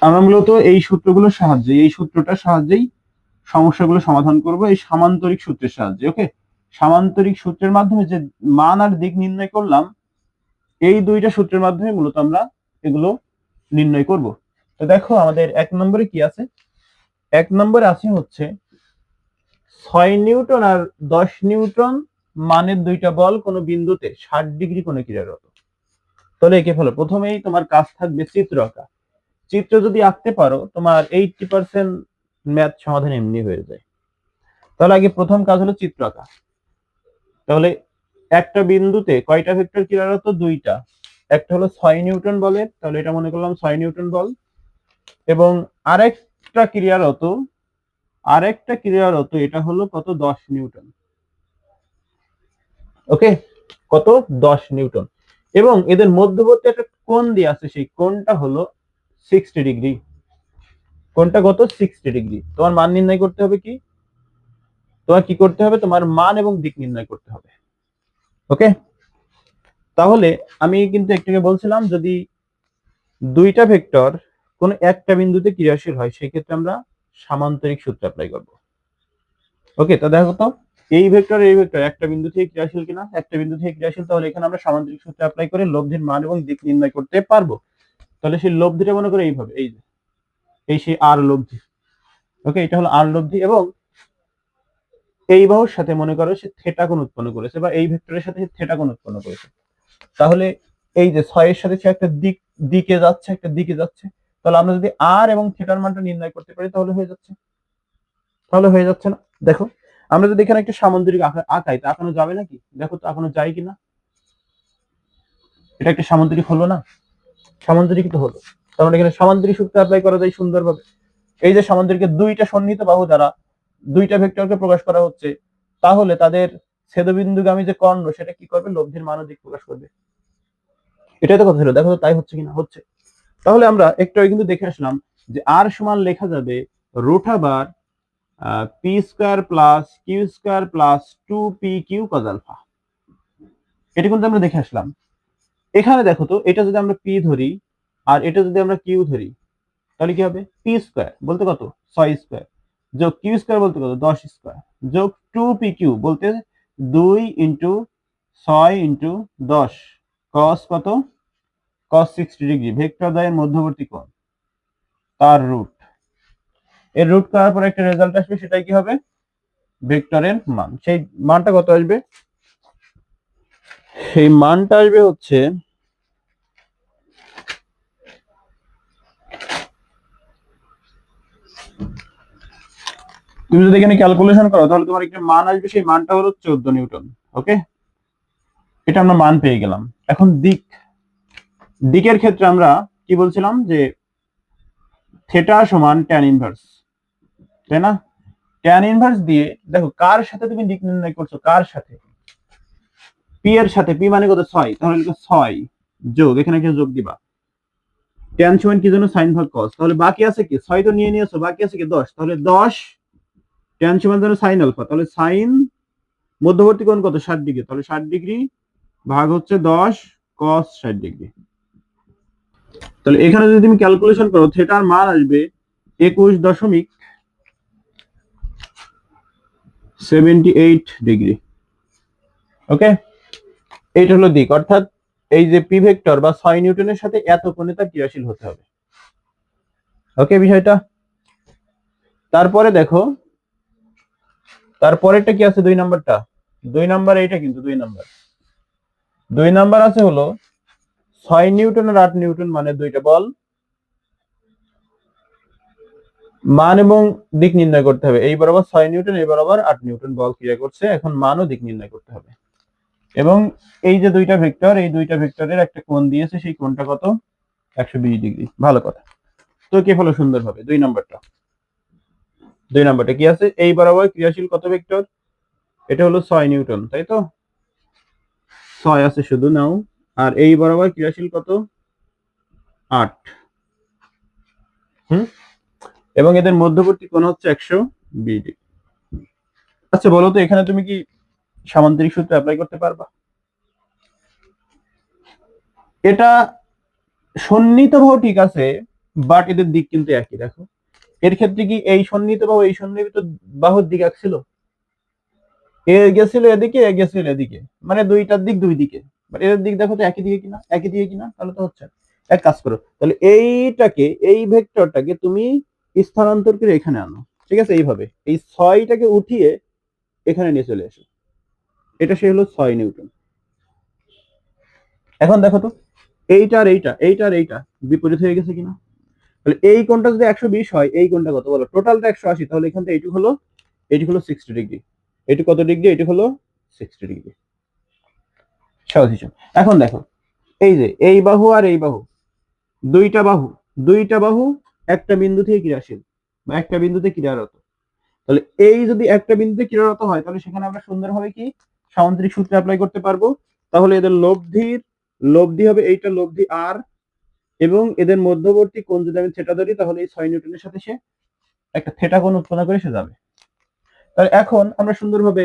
আমরা মূলত এই সূত্রগুলোর সাহায্যে, এই সূত্রটার সাহায্যেই সমস্যাগুলো সমাধান করব, এই সামান্তরিক সূত্রের সাহায্যে। ওকে, সামান্তরিক সূত্রের মাধ্যমে যে মান আর দিক নির্ণয় করলাম, এই দুইটা সূত্রের মাধ্যমে মূলত আমরা এগুলো নির্ণয় করব। তো দেখো আমাদের 1 নম্বরে কি আছে, 1 নম্বরে আছে হচ্ছে 6 নিউটন আর 10 নিউটন মানের দুইটা বল কোনো বিন্দুতে 60 ডিগ্রি কোণে ক্রিয়ারত। তাহলে একে ফেলো, প্রথমেই তোমার কাজ থাকবে চিত্র আঁকা, চিত্র যদি আঁকতে পারো তোমার 80% ম্যাথ সমাধান এমনি হয়ে যায়। তাহলে আগে প্রথম কাজ হলো চিত্র আঁকা। তাহলে একটা বিন্দুতে কয়টা ভেক্টর ক্রিয়ারত, দুইটা, একটা হলো 6 নিউটন বলের, তাহলে এটা মনে করলাম 6 নিউটন বল, এবং আরেকটা ক্রিয়ারত, এটা হলো কত 10 নিউটন। ওকে, কত 10 নিউটন, এবং এদের মধ্যবর্তী একটা কোণ দিয়ে আছে, সেই কোণটা হলো 60 ডিগ্রি, কোণটা কত 60 ডিগ্রি। তোমার মান নির্ণয় করতে হবে কি, তোমার কি করতে হবে, তোমার মান এবং দিক নির্ণয় করতে হবে। ওকে, তাহলে আমি কিন্তু একটু বলছিলাম যদি দুইটা ভেক্টর কোন একটা বিন্দুতে ক্রিয়াশীল হয় সেই ক্ষেত্রে আমরা সামান্তরিক সূত্র অ্যাপ্লাই করব। ওকে, তো দেখো তো এই ভেক্টর একটা বিন্দু থেকে ক্রিয়াশীল কিনা, একটা বিন্দু থেকে ক্রিয়াশীল, তাহলে এখানে আমরা সামান্তরিক সূত্র অ্যাপ্লাই করে লব্ধির মান এবং দিক নির্ণয় করতে পারবো। তাহলে সেই লব্ধিটা মনে করে এইভাবে, এই যে এই সেই আর লব্ধি। ওকে, এটা হলো আর লব্ধি, এবং এই বাহুর সাথে মনে করো সে থেটা কোণ উৎপন্ন করেছে, বা এই ভেক্টরের সাথে সে থেটা কোণ উৎপন্ন করেছে, তাহলে এই যে 6 এর সাথে সে একটা দিকে যাচ্ছে, একটা দিকে যাচ্ছে, তাহলে আমরা যদি আর এবং থেটার মানটা নির্ণয় করতে পারি তাহলে হয়ে যাচ্ছে। তাহলে হয়ে যাচ্ছে না? দেখো, আমরা যদি এখানে একটা সামুদ্রিক আঁকাই, তা আঁকানো যাবে নাকি? দেখো তো আঁকানো যায় কিনা। এটা একটা সামুদ্রিক হলো না? সামুদ্রিক তো হলো। তার মানে এখানে সামুদ্রিক সূত্র অ্যাপ্লাই করা যায় সুন্দরভাবে। এই যে সামুদ্রিকের দুইটা সন্নিহিত বাহু দ্বারা দুইটা ভেক্টরকে প্রকাশ করা হচ্ছে, তাহলে তাদের ছেদবিন্দুগামী যে কর্ণ সেটা কি করবে? লব্ধির মান ও দিক প্রকাশ করবে। এটাই তো কথা ছিল। দেখো তো তাই হচ্ছে কিনা? হচ্ছে। তাহলে আমরা একটু আগে কিন্তু দেখে আসলাম যে আর সমান লেখা যাবে root over P square plus Q square plus 2p Q cos alpha. এটা কিন্তু আমরা দেখে আসলাম। এখানে দেখো তো, এটা যদি আমরা পি ধরি আর এটা যদি আমরা কিউ ধরি, তাহলে কি হবে? পি স্কয়ার বলতে কত? 6 স্কয়ার, যোগ কিউ স্কয়ার বলতে কত? 10 স্কয়ার, যোগ 2p কিউ বলতে 2 ইন্টু 6 ইন্টু 10 cos কত? cos 60 ডিগ্রি, ভেক্টর দ্বয়ের মধ্যবর্তী কোণ, তার রুট। এর রুট করার পর একটা রেজাল্ট আসবে, সেটাই কি হবে? ভেক্টরের মান। সেই মানটা কত আসবে? সেই মানটা আসবে হচ্ছে তুমি যদি এখানে ক্যালকুলেশন করো তাহলে তোমার একটা মান আসবে, সেই মানটা হলো 14 নিউটন। ওকে, এটা আমরা মান পেয়ে গেলাম। এখন দিকের ক্ষেত্রে আমরা কি বলছিলাম? যে থেটা সমান ট্যান ইনভার্স, তাই না? ট্যান ইনভার্স দিয়ে দেখো কার সাথে তুমি দিক নির্ণয় করছো, কার সাথে? পি এর সাথে। পি মানে কত? 6, তাহলে লিখো 6 যোগ, এখানে একটা যোগ দিবা, ট্যান সমান কি জন্য? সাইন ভাগ কস, তাহলে বাকি আছে কি? 6 তো নিয়ে নিয়েছো, বাকি আছে কি? 10, তাহলে 10 ট্যান সমান জন্য সাইন আলফা, তাহলে সাইন মধ্যবর্তী কোণ কত? 60 ডিগ্রি, তাহলে 60 ডিগ্রি ভাগ হচ্ছে 10 cos 60 ডিগ্রি। তাহলে এখানে যদি তুমি ক্যালকুলেশন করো, থিটার মান আসবে 21.78 ডিগ্রি। ওকে, এইটা হলো দিক, অর্থাৎ এই যে পি ভেক্টর বা 6 নিউটনের সাথে এত কোণে তার ক্রিয়াশীল হতে হবে। ওকে বিষয়টা। তারপরে দেখো, তারপরেরটা কি আছে? 2 নাম্বারটা। 2 নাম্বার এইটা, কিন্তু 2 নাম্বার আছে হলো 6 নিউটন আর 8 নিউটন, মানে দুইটা বল, মান এবং দিক নির্ণয় করতে হবে। এই বরাবর 6 নিউটন, এই বরাবর 8 নিউটন বল ক্রিয়া করছে, এখন মান ও দিক নির্ণয় করতে হবে। এবং এই যে দুইটা ভেক্টর, এই দুইটা ভেক্টরের একটা কোণ দিয়েছে, সেই কোণটা কত? 120 ডিগ্রি। ভালো কথা। তো কে হলো সুন্দরভাবে 2 নাম্বারটা। 2 নাম্বারটা কি আছে? এই বরাবর ক্রিয়াশীল কত ভেক্টর? এটা হলো 6 নিউটন, তাই তো? 6 আছে শুধু, নাও। আর এই বরাবর ক্রিয়াশীল কত? 8। হুম, এবং এদের মধ্যবর্তী কোণ হচ্ছে 120 ডিগ্রি। আচ্ছা বলো তো, এখানে তুমি কি সামান্তরিক সূত্র অ্যাপ্লাই করতে পারবা? এটা সন্নিহিত বাহু ঠিক আছে, বাট এদের দিক কিন্তু একই। দেখো, এর ক্ষেত্রে কি এই সন্নিহিত বাহু এই সন্নিহিত বাহুর দিক এক ছিল? এ গেছিল এদিকে, এ গেছিল এদিকে, মানে দুইটার দিক দুই দিকে। এর দিক দেখো তো একই দিকে কিনা, একই দিকে কিনা, তাহলে তো হচ্ছে। এক কাজ করো, তাহলে এইটাকে, এই ভেক্টরটাকে তুমি স্থানান্তর করে এখানে আনো। ঠিক আছে, এইভাবে এই 6টাকে উঠিয়ে এখানে নিয়ে চলে আসো। এটা সে হলো 6 নিউটন। এখন দেখো তো, এইটা আর এইটা, এইটা আর এইটা বিপরীত হয়ে গেছে কিনা? তাহলে এই কোণটা যদি 120 হয়, এই কোণটা কত বলো? টোটালটা 180, তাহলে এখান থেকে এইটুকু হলো 60 ডিগ্রি। এইটু কত ডিগ্রি? এইটু হলো 60 ডিগ্রি। সহজ হিসাব। এখন দেখো, এই যে এই বাহু আর এই বাহু, দুইটা বাহু, দুইটা বাহু একটা বিন্দু থেকে ক্রিয়াশীল বা একটা বিন্দুতে ক্রিয়ারত। তাহলে এই যদি একটা বিন্দুতে ক্রিয়ারত হয়, তাহলে সেখানে আমরা সুন্দরভাবে কি সামান্তরিক সূত্র অ্যাপ্লাই করতে পারবো। তাহলে এদের লব্ধি হবে এইটা, লব্ধি আর, এবং এদের মধ্যবর্তী কোণ যদি আমি থেটা ধরি, তাহলে এই 6 নিউটনের সাথে সে একটা থেটা কোণ উৎপন্ন করে সে যাবে। তাহলে এখন আমরা সুন্দরভাবে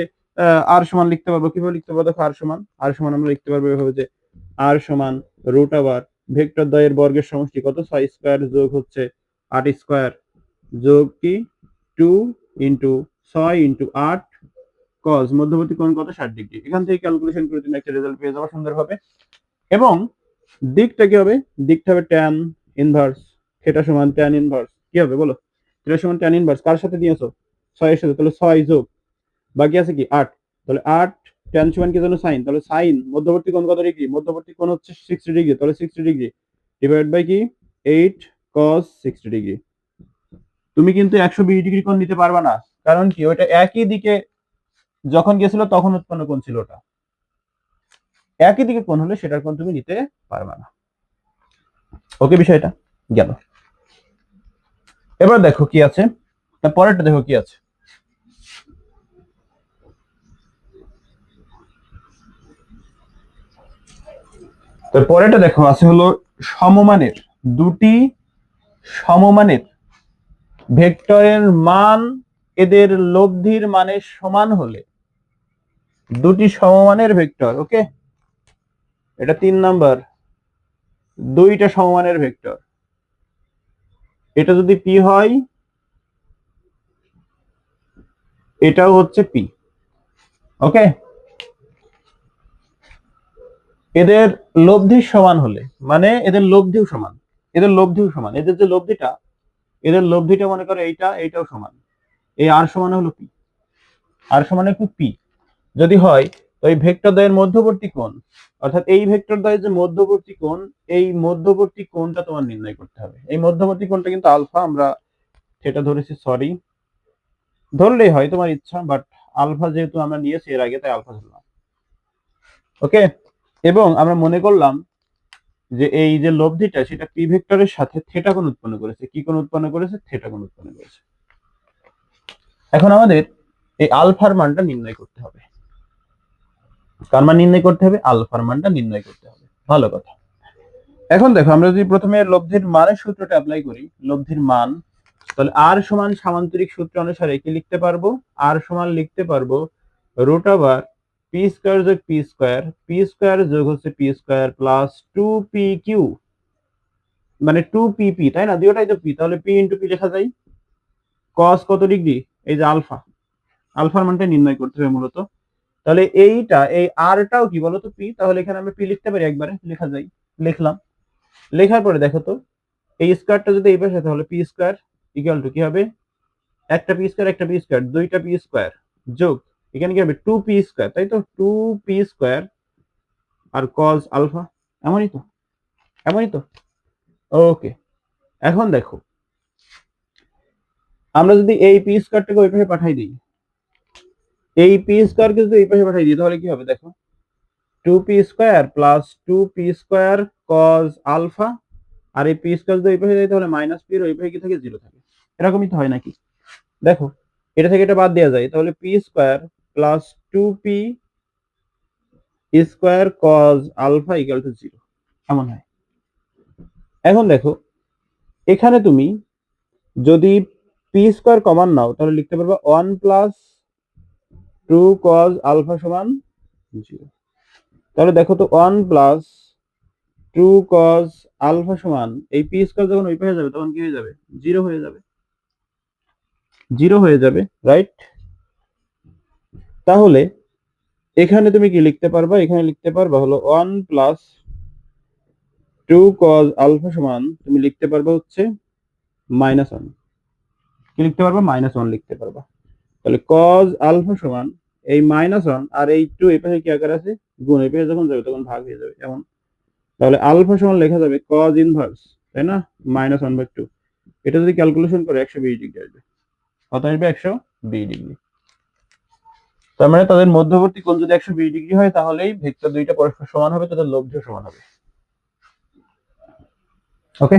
আর সমান লিখতে পারবো। কিভাবে লিখতে পারবো? দেখো, আর সমান আমরা লিখতে পারবো এভাবে যে আর সমান রুট ওভার ভেক্টর দ্বয়ের বর্গের সমষ্টি কত? 6 স্কয়ার যোগ হচ্ছে 8 স্কয়ার, যোগ কি 2 ইন্টু 6 ইন্টু 8 কজ মধ্যবর্তী কোণ কত? 60 ডিগ্রি। এখান থেকে ক্যালকুলেশন করে তুমি একটা রেজাল্ট পেয়ে যাবো সুন্দরভাবে। এবং দিকটা কি হবে? দিকটা হবে ট্যান ইনভার্স থিটা সমান ট্যান ইনভার্স। কি হবে বলো? থিটা সমান ট্যান ইনভার্স কার সাথে দিয়েছো? 6 এর সাথে, তাহলে 6 যোগ বাকি আছে কি 8, তাহলে 8 tan সমান কি জানো সাইন, তাহলে সাইন মধ্যবর্তী কোণ কত ডিগ্রি, মধ্যবর্তী কোণ হচ্ছে 60 ডিগ্রি, তাহলে 60 ডিগ্রি ডিভাইড বাই কি 8 cos 60 ডিগ্রি। তুমি কিন্তু 120 ডিগ্রি কোণ নিতে পারবা না, কারণ কি ওইটা একই দিকে যখন গেছিল তখন উৎপন্ন কোণ ছিল, ওটা একই দিকে কোণ হলে সেটার কোণ তুমি নিতে পারবা না। ওকে, বিষয়টা গেল। এবার দেখো কি আছে, পরেরটা দেখো কি আছে। তো পরেরটা দেখো আছে হলো সমমানের দুটি সমমানের ভেক্টরের মান এদের লব্ধির মানের সমান হলে, দুটি সমমানের ভেক্টর, ওকে, এটা 3 নাম্বার, দুইটা সমমানের ভেক্টর, এটা যদি পি হয় এটাও হচ্ছে পি, ওকে, এদের লব্ধির সমান হলে, মানে এদের লব্ধিও সমান, এদের লব্ধিও সমান, এদের যে লব্ধিটা, এদের লব্ধিটা মনে করো এইটা, এইটাও সমান, এই আর সমান হলো পি, আর সমান একটু পি যদি হয়, তো এই ভেক্টর দ্বয়ের মধ্যবর্তী কোণ, অর্থাৎ এই ভেক্টর দ্বয়ের যে মধ্যবর্তী কোণ, এই মধ্যবর্তী কোণটা তোমার নির্ণয় করতে হবে। এই মধ্যবর্তী কোণটা কিন্তু আলফা, আমরা সেটা ধরেছি, সরি, ধরলেই হয় তোমার ইচ্ছা, বাট আলফা যেহেতু আমরা নিয়েছি এর আগে, তাই আলফা ধরলাম, ওকে। এবং আমরা মনে করলাম যে এই যে লব্ধিটা সেটা পি ভেক্টরের সাথে থিটা কোণ উৎপন্ন করেছে, কি কোণ উৎপন্ন করেছে, থিটা কোণ উৎপন্ন করেছে। এখন আমাদের এই আলফার মানটা নির্ণয় করতে হবে, কার মান নির্ণয় করতে হবে, আলফার মানটা নির্ণয় করতে হবে, ভালো কথা। এখন দেখো আমরা যদি প্রথমে লব্ধির মানের সূত্রটা অ্যাপ্লাই করি, লব্ধির মান, তাহলে আর সমান সামান্তরিক সূত্র অনুসারে কি লিখতে পারবো, আর সমান লিখতে পারবো রুট ওভার পি স্কয়ার যোগ পি স্কয়ার, পি স্কয়ার যোগ হচ্ছে পি স্কয়ার প্লাস 2pq, মানে 2pp, তাই না, দুটোটাই তো পি, তাহলে পি ইন্টু পি লেখা যায়, cos কত ডিগ্রি, এই যে আলফা, আলফার মানটা নির্ণয় করতে হবে মূলত। তাহলে এইটা, এই আরটাও কি বলতো পি, তাহলে এখানে আমি পি লিখতে পারি, একবারে লেখা যায়, লিখলাম। লেখার পরে দেখো তো এই স্কয়ারটা যদি এই পাশে, তাহলে পি স্কয়ার ইকুয়াল টু কি হবে, একটা পি স্কয়ার একটা পি স্কয়ার, দুইটা পি স্কয়ার যোগ এখানে কি হবে 2p স্কয়ার, তাই তো 2p স্কয়ার আর cos আলফা, এমনই তো, এমনই তো, ওকে। এখন দেখো আমরা যদি এই পি স্কয়ারটাকে ওই পাশে পাঠাই দিই, এই পি স্কয়ারকে যদি এই পাশে পাঠাই দিই, তাহলে কি হবে দেখো, 2p square plus 2p square cos আলফা, আর এই পি স্কয়ার যদি এই পাশে যাই, তাহলে মাইনাস পি এর ওই পাশে কি থাকে, 0 থাকে, এরকমই তো হয় নাকি। দেখো এটা থেকে এটা বাদ দেওয়া যায়, তাহলে P square plus 2p square cos alpha equal to 0, এমন হয়। এখন দেখো এখানে তুমি যদি পি স্কয়ার কমন নাও, তাহলে লিখতে পারবে 1 প্লাস 2 cos আলফা সমান 0। তাহলে দেখো তো 1 প্লাস 2 cos আলফা সমান, এই পি স্কয়ার যখন ওই পাশে যাবে তখন কি হয়ে যাবে, 0 হয়ে যাবে, 0 হয়ে যাবে, রাইট। তাহলে এখানে তুমি কি লিখতে পারবা, এখানে লিখতে পারবা হলো 1 প্লাস 2 cos আলফা সমান, তুমি লিখতে পারবা হচ্ছে -1, কি লিখতে পারবা, -1 লিখতে পারবা। তাহলে cos আলফা সমান এই -1 আর এই 2 এই পাশে কি আকার আছে, গুণ, এই পাশে যখন যাবে তখন ভাগ হয়ে যাবে, এমন। তাহলে আলফা সমান লেখা যাবে cos ইনভার্স, তাই না, -1/2, এটা যদি ক্যালকুলেশন করে 120 ডিগ্রি আসবে, কত আসবে, 120 ডিগ্রি। তার মানে তাদের মধ্যবর্তী কোণ যদি 120 ডিগ্রি হয়, তাহলেই ভেক্টর দুইটা পরস্পর সমান হবে, তাদের লব্ধিও সমান হবে, ওকে।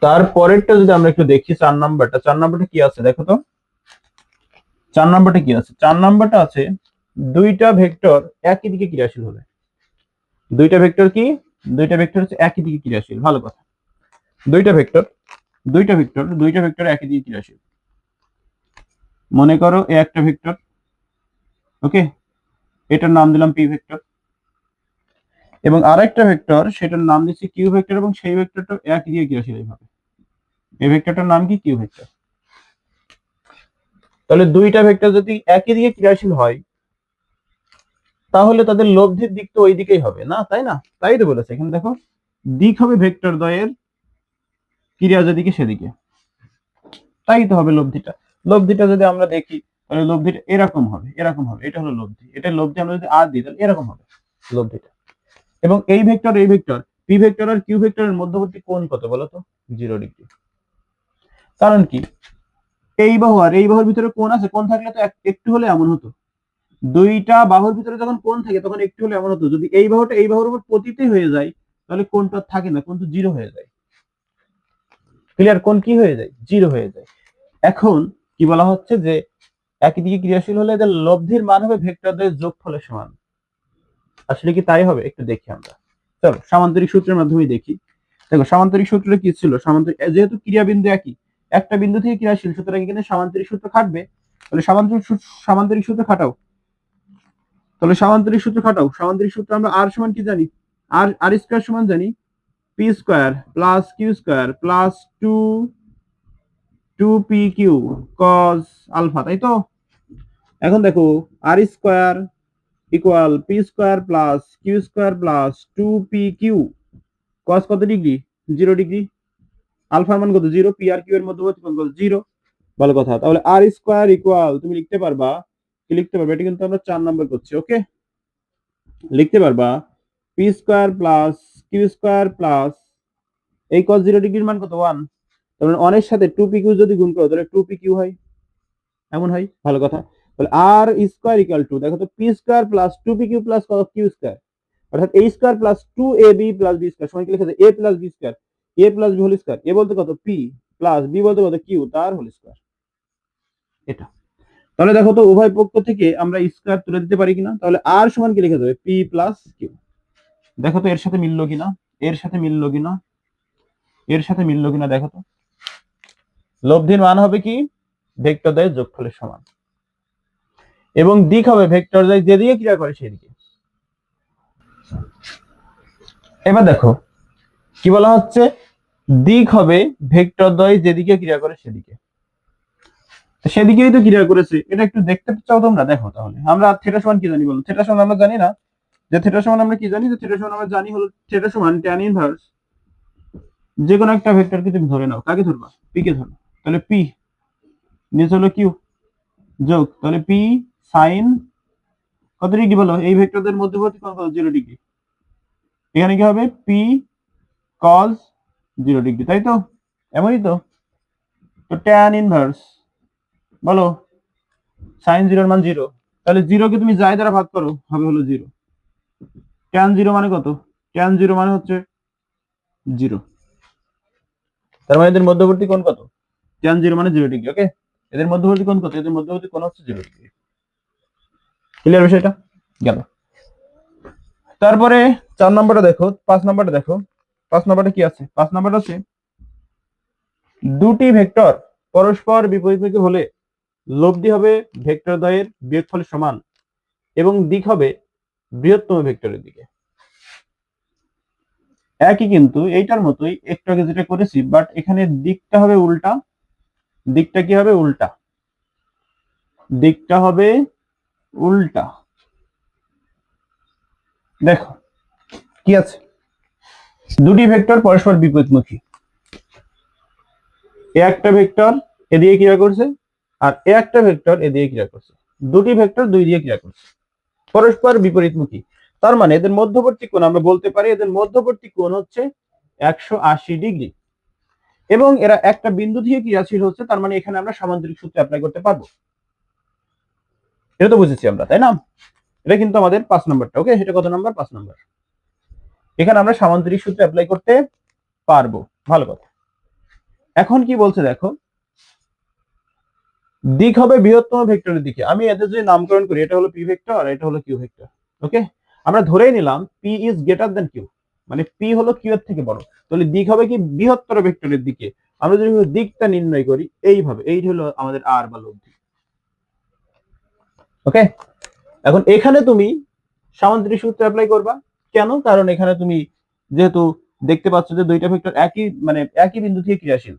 তারপরেরটা যদি আমরা একটু দেখি, 4 নাম্বারটা, 4 নাম্বারটা কি আছে দেখো তো, 4 নাম্বারটা কি আছে, 4 নাম্বারটা আছে দুইটা ভেক্টর একই দিকে ক্রিয়াশীল হলে, দুইটা ভেক্টর কি, দুইটা ভেক্টর হচ্ছে একই দিকে ক্রিয়াশীল, ভালো কথা, দুইটা ভেক্টর, দুইটা ভেক্টর একই দিকে ক্রিয়াশীল, মনে করো এ একটা ভেক্টর, ওকে, এটার নাম দিলাম পি ভেক্টর, এবং আরেকটা ভেক্টর সেটার নাম দিচ্ছি কিউ ভেক্টর, এবং সেই ভেক্টরটা একই দিকে ক্রিয়াশীল এইভাবে, এই ভেক্টরটার নাম কি, কিউ ভেক্টর। তাহলে দুইটা ভেক্টর যদি একই দিকে ক্রিয়াশীল হয়, তাহলে তাদের লব্ধির দিক তো ওই দিকেই হবে না, তাই না, তাই তো বলেছে এখানে দেখো, দিক হবে ভেক্টর দ্বয়ের ক্রিয়া যেদিকে সেদিকে, তাই তো হবে লব্ধিটা। লব্ধিটা যদি আমরা দেখি তাহলে লব্ধিটা এরকম হবে, এরকম হবে। এটা হলো লব্ধি, এটা লব্ধি আমরা যদি আর দিই তাহলে এরকম হবে লব্ধিটা। এবং এই ভেক্টর পি ভেক্টর আর কিউ ভেক্টরের মধ্যবর্তী কোণ কত বলো তো? 0 ডিগ্রি। কারণ কি, এই বাহু আর এই বাহুর ভিতরে কোণ আছে, কোণ থাকলে তো একটু হলে এমন হতো। দুইটা বাহুর ভিতরে যখন কোণ থাকে তখন একটু হলে এমন হতো, যদি এই বাহুটা এই বাহুর উপর পতিত হয়ে যায় তাহলে কোণটা থাকে না, কোণ তো 0 হয়ে যায়। ক্লিয়ার? কোণ কি হয়ে যায়? 0 হয়ে যায়। এখন কি বলা হচ্ছে যে একই দিকে ক্রিয়াশীল হলে এদের লব্ধির মান হবে ভেক্টরদের যোগফলের সমান। আসলে কি তাই হবে? একটু দেখি আমরা। চলো সামান্তরিক সূত্রের মাধ্যমে দেখি। দেখো সামান্তরিক সূত্রে কি ছিল? সামান্তরিক, যেহেতু ক্রিয়া বিন্দু একই, একটা বিন্দু থেকে ক্রিয়াশীল, সুতরাং এখানে সামান্তরিক সূত্র খাটবে। তাহলে সামান্তরিক সূত্র খাটাও। তাহলে সামান্তরিক সূত্র খাটাও। সামান্তরিক সূত্র আমরা আর সমান কি জানি? আর স্কয়ার সমান জানি P square plus Q square plus two P Q cos alpha, তাই তো? এখন দেখো R square equal P square plus Q square plus two P Q cos কত ডিগ্রি? 0 ডিগ্রি। আলফার মান কত? 0। পি আর কিউ এর মধ্যবর্তী কোণ কত? 0। ভালো কথা। তাহলে আর স্কয়ার ইকুয়াল, তুমি লিখতে পারবা কি? লিখতে পারবে, এটা কিন্তু আমরা 4 নাম্বার করছি। ওকে, লিখতে পারবা P square plus Q square plus এই cos 0 ডিগ্রির মান কত? 1। তার মানে 1 এর সাথে 2pq যদি গুণ করো তাহলে 2pq হয়, এমন হয়। ভালো কথা। তাহলে আর স্কয়ার ইকুয়াল টু, দেখো তো, পি স্কয়ার প্লাস 2pq প্লাস কিউ স্কয়ার, অর্থাৎ a square plus 2ab plus b square সমান কি লেখা যায়? a plus b square, a plus b whole square. a বলতে কত? p প্লাস b বলতে কত? q তার হোল স্কয়ার। এটা। তাহলে দেখো তো উভয় পক্ষ থেকে আমরা স্কয়ার তুলে দিতে পারি কিনা? তাহলে আর সমান কি লেখা যাবে? p plus q। দেখো তো এর সাথে মিললো কিনা, এর সাথে মিললো কিনা, এর সাথে মিললো কিনা দেখো তো। লব্ধির মান হবে কি? ভেক্টরদ্বয়ের যোগফলের সমান। এবং দিক হবে ভেক্টরদ্বয় যেদিকে ক্রিয়া করে সেদিকে। এবার দেখো কি বলা হচ্ছে, দিক হবে ভেক্টরদ্বয় যেদিকে ক্রিয়া করে সেদিকে। সেদিকেই তো ক্রিয়া করেছে, এটা একটু দেখতে চাও তোমরা? দেখো তাহলে আমরা থিটা সমান কি জানি বলো? থিটা সমান আমরা জানি না যে থিটা সমান আমরা কি জানি? যে থিটা সমান আমরা জানি হলো থিটা সমান tan ইনভার্স যে কোনো একটা ভেক্টরকে তুমি ধরে নাও। কাকে ধরবা? পি কে ধরো। তাহলে পি নিচে হলো কিউ যোগ, তাহলে পি সাইন কত ডিগ্রি বলো? এই ভেক্টরদের মধ্যবর্তী কোণ কত? 0 ডিগ্রি। এখানে কি হবে? পি কজ 0 ডিগ্রি, তাই তো? এমনই তো। তো ট্যান ইনভার্স বলো সাইন 0 এর মান 0, তাহলে 0 কে তুমি যাই দ্বারা ভাগ করো হবে হলো 0। ট্যান 0 মানে কত? ট্যান 0 মানে হচ্ছে 0। তার মানে এদের মধ্যবর্তী কোণ কত? ট্যান 0 মানে 0 ডিগ্রি। ওকে, এদের মধ্যবর্তী কোণ কত? এদের মধ্যবর্তী কোণ হচ্ছে 0 ডিগ্রি। ক্লিয়ার বিষয়টা? গেল। তারপরে 4 নম্বরটা দেখো, 5 নম্বরটা দেখো। 5 নম্বরটা কি আছে? 5 নম্বরটা আছে দুটি ভেক্টর পরস্পর বিপরীতমুখী হলে লব্ধি হবে ভেক্টরদ্বয়ের বিয়োগফলের সমান এবং দিক হবে বৃহত্তম ভেক্টরের দিকে। একই কিন্তু এইটার মতোই একটু আগে যেটা করেছি, বাট এখানে দিকটা হবে উল্টা। দিকটা কি হবে? উল্টা। দিকটা হবে উল্টা। দেখো কি আছে, দুটি ভেক্টর পরস্পর বিপরীতমুখী, এ একটা ভেক্টর এদিকে ক্রিয়া করছে আর এ একটা ভেক্টর এদিকে ক্রিয়া করছে। দুটি ভেক্টর দুই দিকে ক্রিয়া করছে, পরস্পর বিপরীতমুখী। তার মানে এদের মধ্যবর্তী কোণ আমরা বলতে পারি, এদের মধ্যবর্তী কোণ হচ্ছে 180 ডিগ্রি। এবং এরা একটা বিন্দু থেকে ক্রিয়াশীল হচ্ছে, তার মানে এখানে আমরা সামান্তরিক সূত্র অ্যাপ্লাই করতে পারবো। এটা তো বুঝেছি আমরা, তাই না? এটা কিন্তু আমাদের 5 নাম্বারটা। ওকে, এটা কত নাম্বার? 5 নাম্বার। এখানে আমরা সামান্তরিক সূত্র অ্যাপ্লাই করতে পারবো। ভালো কথা। এখন কি বলছে দেখো, দিক হবে বৃহত্তম ভেক্টরের দিকে। আমি এদের যদি নামকরণ করি, এটা হলো পি ভেক্টর আর এটা হলো কিউ ভেক্টর। ওকে, আমরা ধরেই নিলাম P is greater than Q, মানে পি হলো কিউ এর থেকে বড়। তাহলে দিক হবে কি? বৃহত্তর ভেক্টরের দিকে। আমরা যদি দিকটা নির্ণয় করি এইভাবে, এই হলো আমাদের আর বা লব্ধি। ওকে, এখন এখানে তুমি সামান্তরিক সূত্র অ্যাপ্লাই করবা। কেন? কারণ এখানে তুমি যেহেতু দেখতে পাচ্ছ যে দুইটা ভেক্টর একই মানে একই বিন্দু থেকে ক্রিয়াশীল,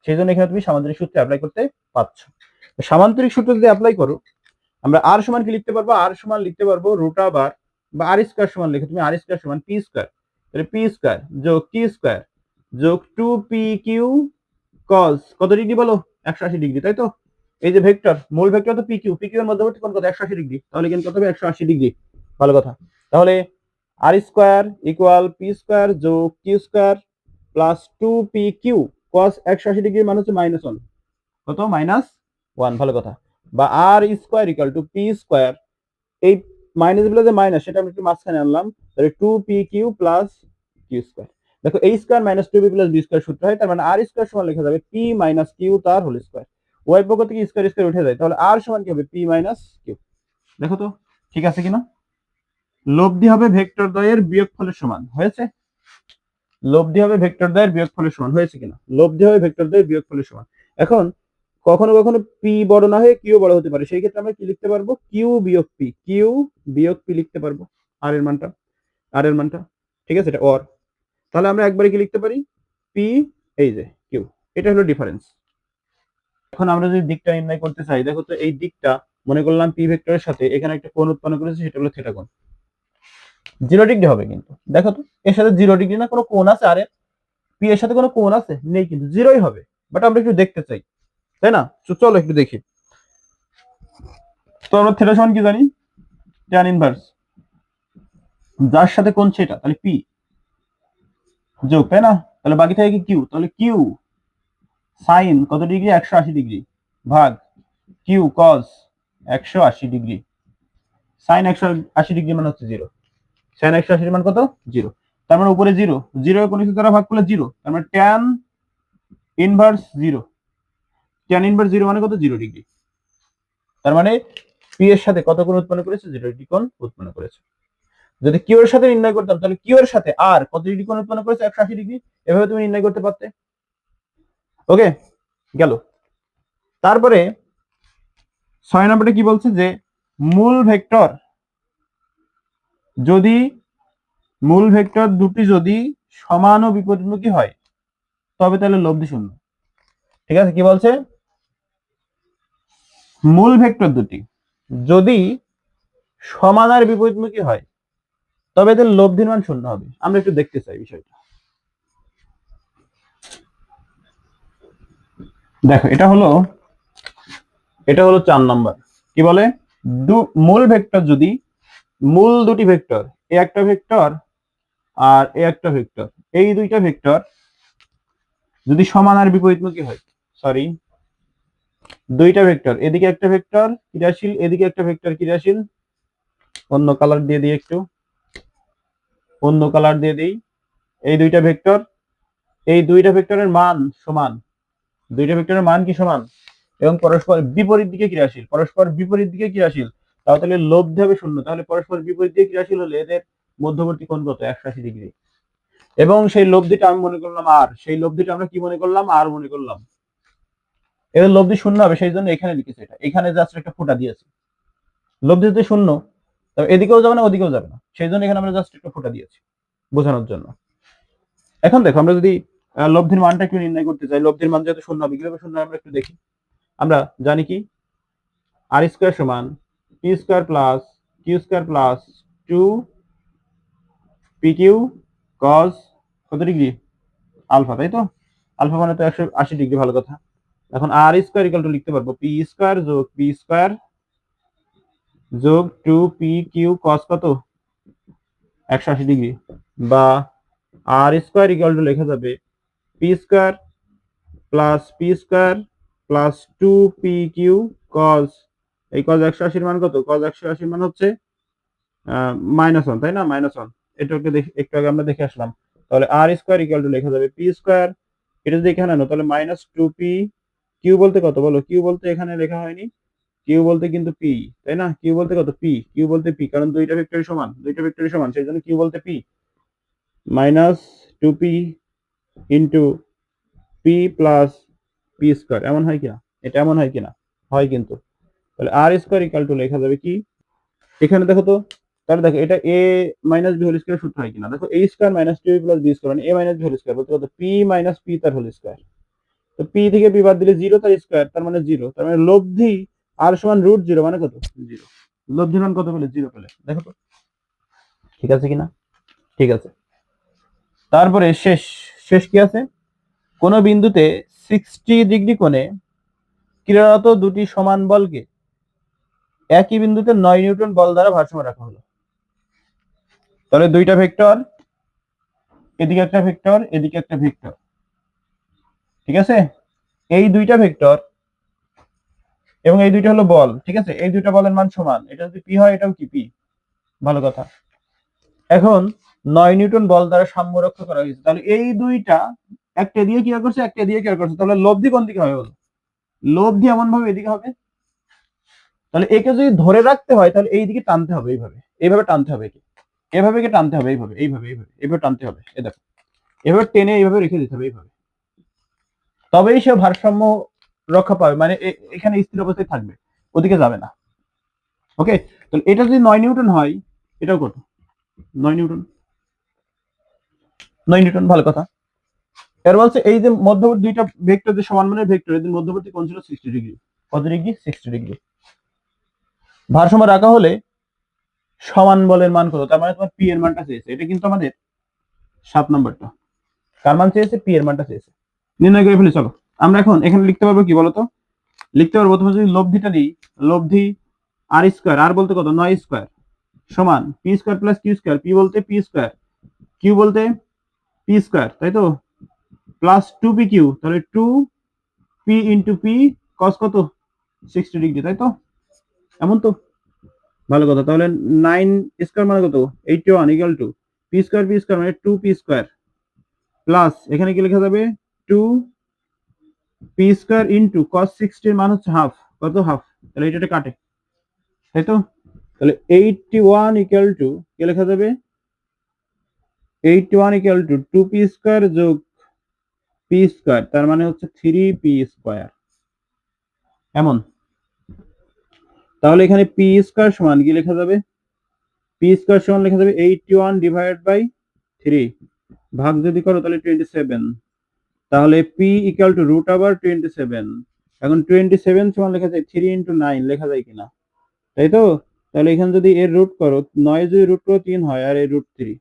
সেই জন্য এখানে তুমি সামান্তরিক সূত্র অ্যাপ্লাই করতে পারছ। সামান্তরিক সূত্র যদি অ্যাপ্লাই করো, আমরা আর সমান কি লিখতে পারবো? আর সমান লিখতে পারবো রুটা বার বা আর স্কয়ার সমান লিখে তুমি আর স্কয়ার সমান পি স্কয়ার, তাহলে পি স্কয়ার যোগ কিউ স্কয়ার যোগ 2 পি কিউ কজ কত ডিগ্রি বলো? 180 ডিগ্রি, তাই তো? এই যে ভেক্টর, মূল ভেক্টর তো পি কিউ, পি কিউ এর মধ্যবর্তী কোণ কত 180 ডিগ্রি, তাহলে কিন্তু কত হবে 180 ডিগ্রি। ভালো কথা। তাহলে R square equal P square যোগ Q square plus 2 P Q cos 180 degree মানে হচ্ছে -1, কত -1। ভালো কথা। বা R square equal to P square, এই মাইনাস গুলো যে মাইনাস সেটা আমি একটু মাঝখানে আনলাম, তাহলে 2 P Q plus Q square. দেখো a square minus 2b plus b square সূত্র হয়, তার মানে আর স্কয়ার সমান লেখা যাবে p মাইনাস কিউ তার হোল স্কয়ার। ওয়াই পক্ষ থেকে স্কয়ার স্কয়ার উঠে যায়, তাহলে আর সমান কি হবে p মাইনাস কিউ। দেখো তো ঠিক আছে কিনা। লব্ধি হবে ভেক্টর দ্বয়ের বিয়োগফলের সমান, হয়েছে? লব্ধি হবে ভেক্টর দ্বয়ের বিয়োগফলের সমান, হয়েছে কিনা? লব্ধি হবে ভেক্টর দ্বয়ের বিয়োগফলের সমান। এখন কখনো কখনো পি বড় না হয়ে কিউ বড় হতে পারে, সেই ক্ষেত্রে আমরা কি লিখতে পারবো? কিউ বিয়োগ পি, কিউ বিয়োগ পি লিখতে পারবো। আর এর মানটা, আর এর মানটা, ঠিক আছে, এটা অর। তাহলে আমরা একবারে কি লিখতে পারি? পি, এই যে কিউ, এটা হলো ডিফারেন্স। এখন আমরা যদি দিকটা নির্ণয় করতে চাই, দেখো তো এই দিকটা মনে করলাম পি ভেক্টরের সাথে এখানে একটা কোণ উৎপন্ন করেছে, সেটা হলো থিটা কোণ। 0 ডিগ্রি হবে কিন্তু, দেখো তো এর সাথে 0 ডিগ্রি না কোনো কোণ আছে? আর পি এর সাথে কোনো কোণ আছে? নেই, কিন্তু 0ই হবে। বাট আমরা একটু দেখতে চাই, তাই না? চলো একটু দেখি। তো আমরা থিটা সমান কি জানি? ট্যান ইনভার্স, যার সাথে কোণ সেটা, তাহলে পি যোগ, তাই না? তাহলে বাকি থাকে কি কিউ, তাহলে কিউ সাইন কত ডিগ্রি? 180 ডিগ্রি ভাগ Q cos 180 degree. Sine 180 degree মানে হচ্ছে 0, সাইন 180 মান কত? 0। তার মানে উপরে 0, 0 কোন কিছু দ্বারা ভাগ করলে 0, তার মানে ট্যান ইনভার্স 0, ট্যান ইনভার্স 0 মানে কত? 0 ডিগ্রি। তার মানে পি এর সাথে কত কোণ উৎপন্ন করেছে? 0 ডিগ্রি কোণ উৎপন্ন করেছে। যদি কিউ এর সাথে নির্ণয় করতাম, তাহলে কিউ এর সাথে আর কত ডিগ্রি কোণ উৎপন্ন করেছে? 180 ডিগ্রি। এভাবে তুমি নির্ণয় করতে পারতে। ওকে, গেল। তারপরে 6 নম্বরে কি বলছে? যে মূল ভেক্টর যদি, মূল ভেক্টর দুটি যদি সমান ও বিপরীতমুখী হয় তবে তাহলে লব্ধি শূন্য। ঠিক আছে, কি বলছে? মূল ভেক্টর দুটি যদি সমান আর বিপরীতমুখী হয় তবে এদের লব্ধির মান শূন্য হবে। আমরা একটু দেখতে চাই বিষয়টা। দেখো এটা হলো 4 নম্বর। কি বলে? মূল ভেক্টর যদি, মূল দুটি ভেক্টর, এ একটা ভেক্টর আর এ একটা ভেক্টর, এই দুইটা ভেক্টর যদি সমান আর বিপরীতমুখী হয়, সরি, দুইটা ভেক্টর, এদিকে একটা ভেক্টর ক্রিয়াশীল, এদিকে একটা ভেক্টর ক্রিয়াশীল, অন্য কালার দিয়ে দিই, একটু অন্য কালার দিয়ে দিই। এই দুইটা ভেক্টর, এই দুইটা ভেক্টরের মান সমান, দুইটা ভেক্টরের মান কি সমান? এবং পরস্পর বিপরীত দিকে ক্রিয়াশীল, পরস্পর বিপরীত দিকে ক্রিয়াশীল, তাহলে লব্ধি হবে শূন্য। তাহলে পরস্পর বিপরীত দিকে ক্রিয়াশীল হলে এদের মধ্যবর্তী কোণ কত? 180 ডিগ্রি। এবং সেই লব্ধিটা আমি মনে করলাম আর, সেই লব্ধিটা আমরা কি মনে করলাম? আর মনে করলাম। এদের লব্ধি শূন্য হবে, সেই জন্য এখানে লিখেছে এটা, এখানে জাস্ট একটা ফোঁটা দিয়েছে। লব্ধি যদি শূন্য, তবে এদিকেও যাবে না ওদিকেও যাবে না, সেই জন্য এখানে আমরা জাস্ট একটা ফোঁটা দিয়েছি বোঝানোর জন্য। এখন দেখো আমরা যদি লব্ধির মানটা একটু নির্ণয় করতে চাই, লব্ধির মান যেহেতু শূন্য হবে, কিভাবে শূন্য আমরা একটু দেখি। আমরা জানি কি আর স্কয়ার সমান P square plus Q square plus 2 P Q cos কত ডিগ্রি? আলফা, তাই তো? আলফা মানে তো 180 ডিগ্রি। ভালো কথা। এখন আর স্কয়ার ইকুয়াল টু লিখতে পারবো পি স্কয়ার যোগ পি স্কয়ার যোগ 2 পি কিউ কস কত? 180 ডিগ্রি। বা আর স্কয়ার ইকুয়াল টু লেখা যাবে P square plus P square plus 2 P Q cos, এই কস 180 মান কত? কস 180 মান হচ্ছে -1, তাই না? -1, এটাকে একটু আগে আমরা দেখে আসলাম। তাহলে আর স্কয়ার ইকুয়াল টু লেখা যাবে পি স্কয়ার, এটা যদি এখানে আনো তাহলে -2p, কিউ বলতে কত বলো? কিউ বলতে এখানে লেখা হয়নি, কিউ বলতে কিন্তু পি, তাই না? কিউ বলতে কত? পি, কিউ বলতে পি, কারণ দুইটা ভেক্টরই সমান, দুইটা ভেক্টরই সমান, সেই জন্য কিউ বলতে P. -2p into P plus P square, এমন হয় কিনা? এটা এমন হয় কিনা? হয় কিন্তু। তাহলে আর স্কয়ার ইকুয়াল টু লেখা যাবে কি এখানে, দেখো তো, তাহলে দেখো এটা a minus b whole square সূত্র হয় কিনা। দেখো a square minus 2b plus b square মানে a minus b whole square বলতে কত? p মাইনাস p তার হোল স্কয়ার। তো p থেকে b বাদ দিলে 0 তার স্কয়ার, তার মানে 0, তার মানে লব্ধি r সমান √0 মানে কত? 0। লব্ধির মান কত পেলে? 0 পেলে। দেখো তো ঠিক আছে কিনা? ঠিক আছে। তারপরে শেষ শেষ কি আছে? কোন বিন্দুতে 60 ডিগ্রি কোণে ক্রিয়ারত দুটি সমান বলকে একই বিন্দুতে 9 নিউটন বল দ্বারা ভারসাম্য রাখা হলো। তাহলে দুইটা ভেক্টর, এদিকে একটা ভেক্টর, এদিকে একটা ভেক্টর, ঠিক আছে? এই দুইটা ভেক্টর এবং এই দুইটা হলো বল, ঠিক আছে? এই দুইটা বলের মান সমান, এটা যদি পি হয় এটাও কি পি, ভালো কথা। এখন 9 নিউটন বল দ্বারা সাম্য রক্ষা করা হয়েছে, তাহলে এই দুইটা একটা দিয়ে কি করছে, একটা দিয়ে কি করছে, তাহলে লব্ধি কোন দিকে হবে বলো? লব্ধি এমন ভাবে এদিকে হবে। তাহলে একে যদি ধরে রাখতে হয় তাহলে এই দিকে টানতে হবে, এইভাবে এইভাবে টানতে হবে, একে এভাবে কে টানতে হবে, এইভাবে এইভাবে এইভাবে এইভাবে টানতে হবে, এ দেখো এভাবে টেনে এইভাবে রেখে দিতে হবে, এইভাবে, তবেই সে ভারসাম্য রক্ষা পাবে, মানে এখানে স্থির অবস্থায় থাকবে, ওদিকে যাবে না। ওকে, তাহলে এটা যদি 9 নিউটন হয়, এটাও কত? 9 নিউটন, 9 নিউটন, ভালো কথা। এর বলছে এই যে মধ্যবর্তী দুইটা ভেক্টর, যে সমান মানের ভেক্টর, এদের মধ্যবর্তী কোণ ছিল 60 ডিগ্রি। কত ডিগ্রি? 60 ডিগ্রি। ভারসাম্য রাখা হলে সমান বলের মান কত? তার মানে তোমার পি এর মানটা চেয়েছে, এটা কিন্তু আমাদের 7 নম্বরটা। কার মান চেয়েছে? পি এর মানটা চেয়েছে। নির্ণয় করে ফেলি, চলো। আমরা এখন এখানে লিখতে পারবো কি বলতো? লিখতে পারবো প্রথমে যদি লব্ধিটা দিই, লব্ধি আর স্কয়ার, আর বলতে কত? 9 স্কয়ার সমান P square plus Q square, পি বলতে পি স্কয়ার, কিউ বলতে পি স্কয়ার, তাই তো, প্লাস 2 পি কিউ, তাহলে 2 পি ইন্টু পি কস কত? 60 ডিগ্রি, তাই তো, এমন তো, ভালো কথা। তাহলে 9 স্কয়ার মানে কত? 81 ইকুয়াল টু পি স্কয়ার মানে 2 পি স্কয়ার প্লাস এখানে কি লেখা যাবে? 2 পি স্কয়ার ইন্টু কস 60 এর মান হচ্ছে হাফ, কত? হাফ, তাহলে এটা কাটে, তাই তো। তাহলে 81 ইকুয়াল টু কি লেখা যাবে? 81 ইকুয়াল টু 2 পি স্কয়ার যোগ পি স্কয়ার, তার মানে হচ্ছে 3 পি স্কয়ার, এমন। তাহলে এখানে পি স্কয়ার সমান কি লেখা যাবে? পি স্কয়ার সমান লেখা যাবে 81 ডিভাইডেড বাই 3, ভাগ যদি করো তাহলে 27, তাহলে পি ইকুয়াল টু রুট আবার 27। এখন 27 সমান লেখা যায় 3 ইন্টু 9, লেখা যায় কিনা, তাই তো। তাহলে এখানে যদি এর রুট করো, 9 যদি রুট করো 3 হয়, আর এর রুট 3,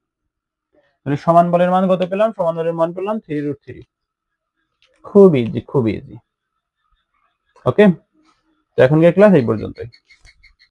তাহলে সমান বলের মান কত পেলাম? সমান বলের মান পেলাম 3√3। খুব ইজি, খুব ইজি। ওকে, তো এখনকার ক্লাস এই পর্যন্তই।